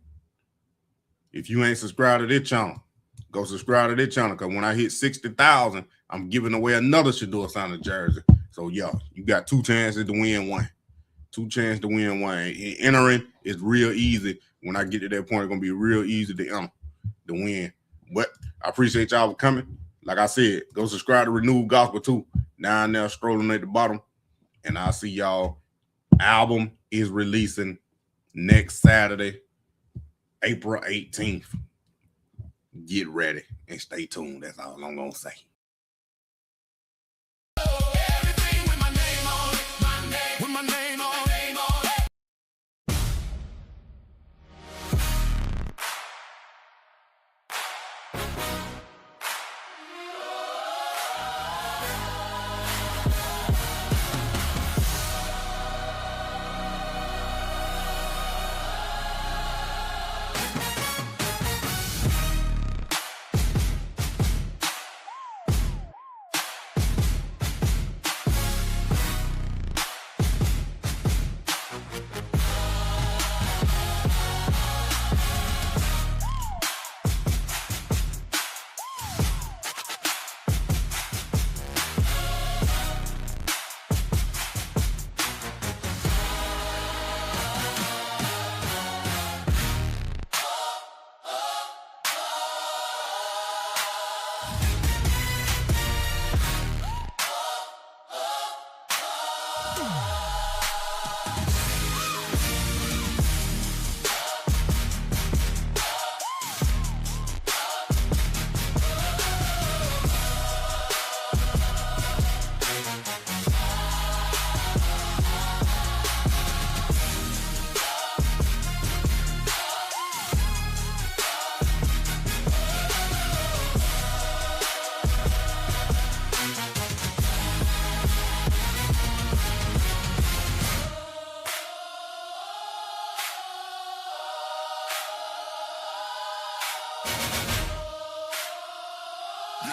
If you ain't subscribed to this channel, go subscribe to this channel, because when I hit 60,000, I'm giving away another Shadua Center jersey. So, yeah, you got 2 chances to win one. 2 chances to win one. Entering is real easy. When I get to that point, it's going to be real easy to enter, to win. But I appreciate y'all for coming. Like I said, go subscribe to Renewed Gospel too. Down there, scrolling at the bottom. And I'll see y'all. Album is releasing next Saturday, April 18th. Get ready and stay tuned. That's all I'm going to say. Everything with my name on it. With my name on it. Yeah.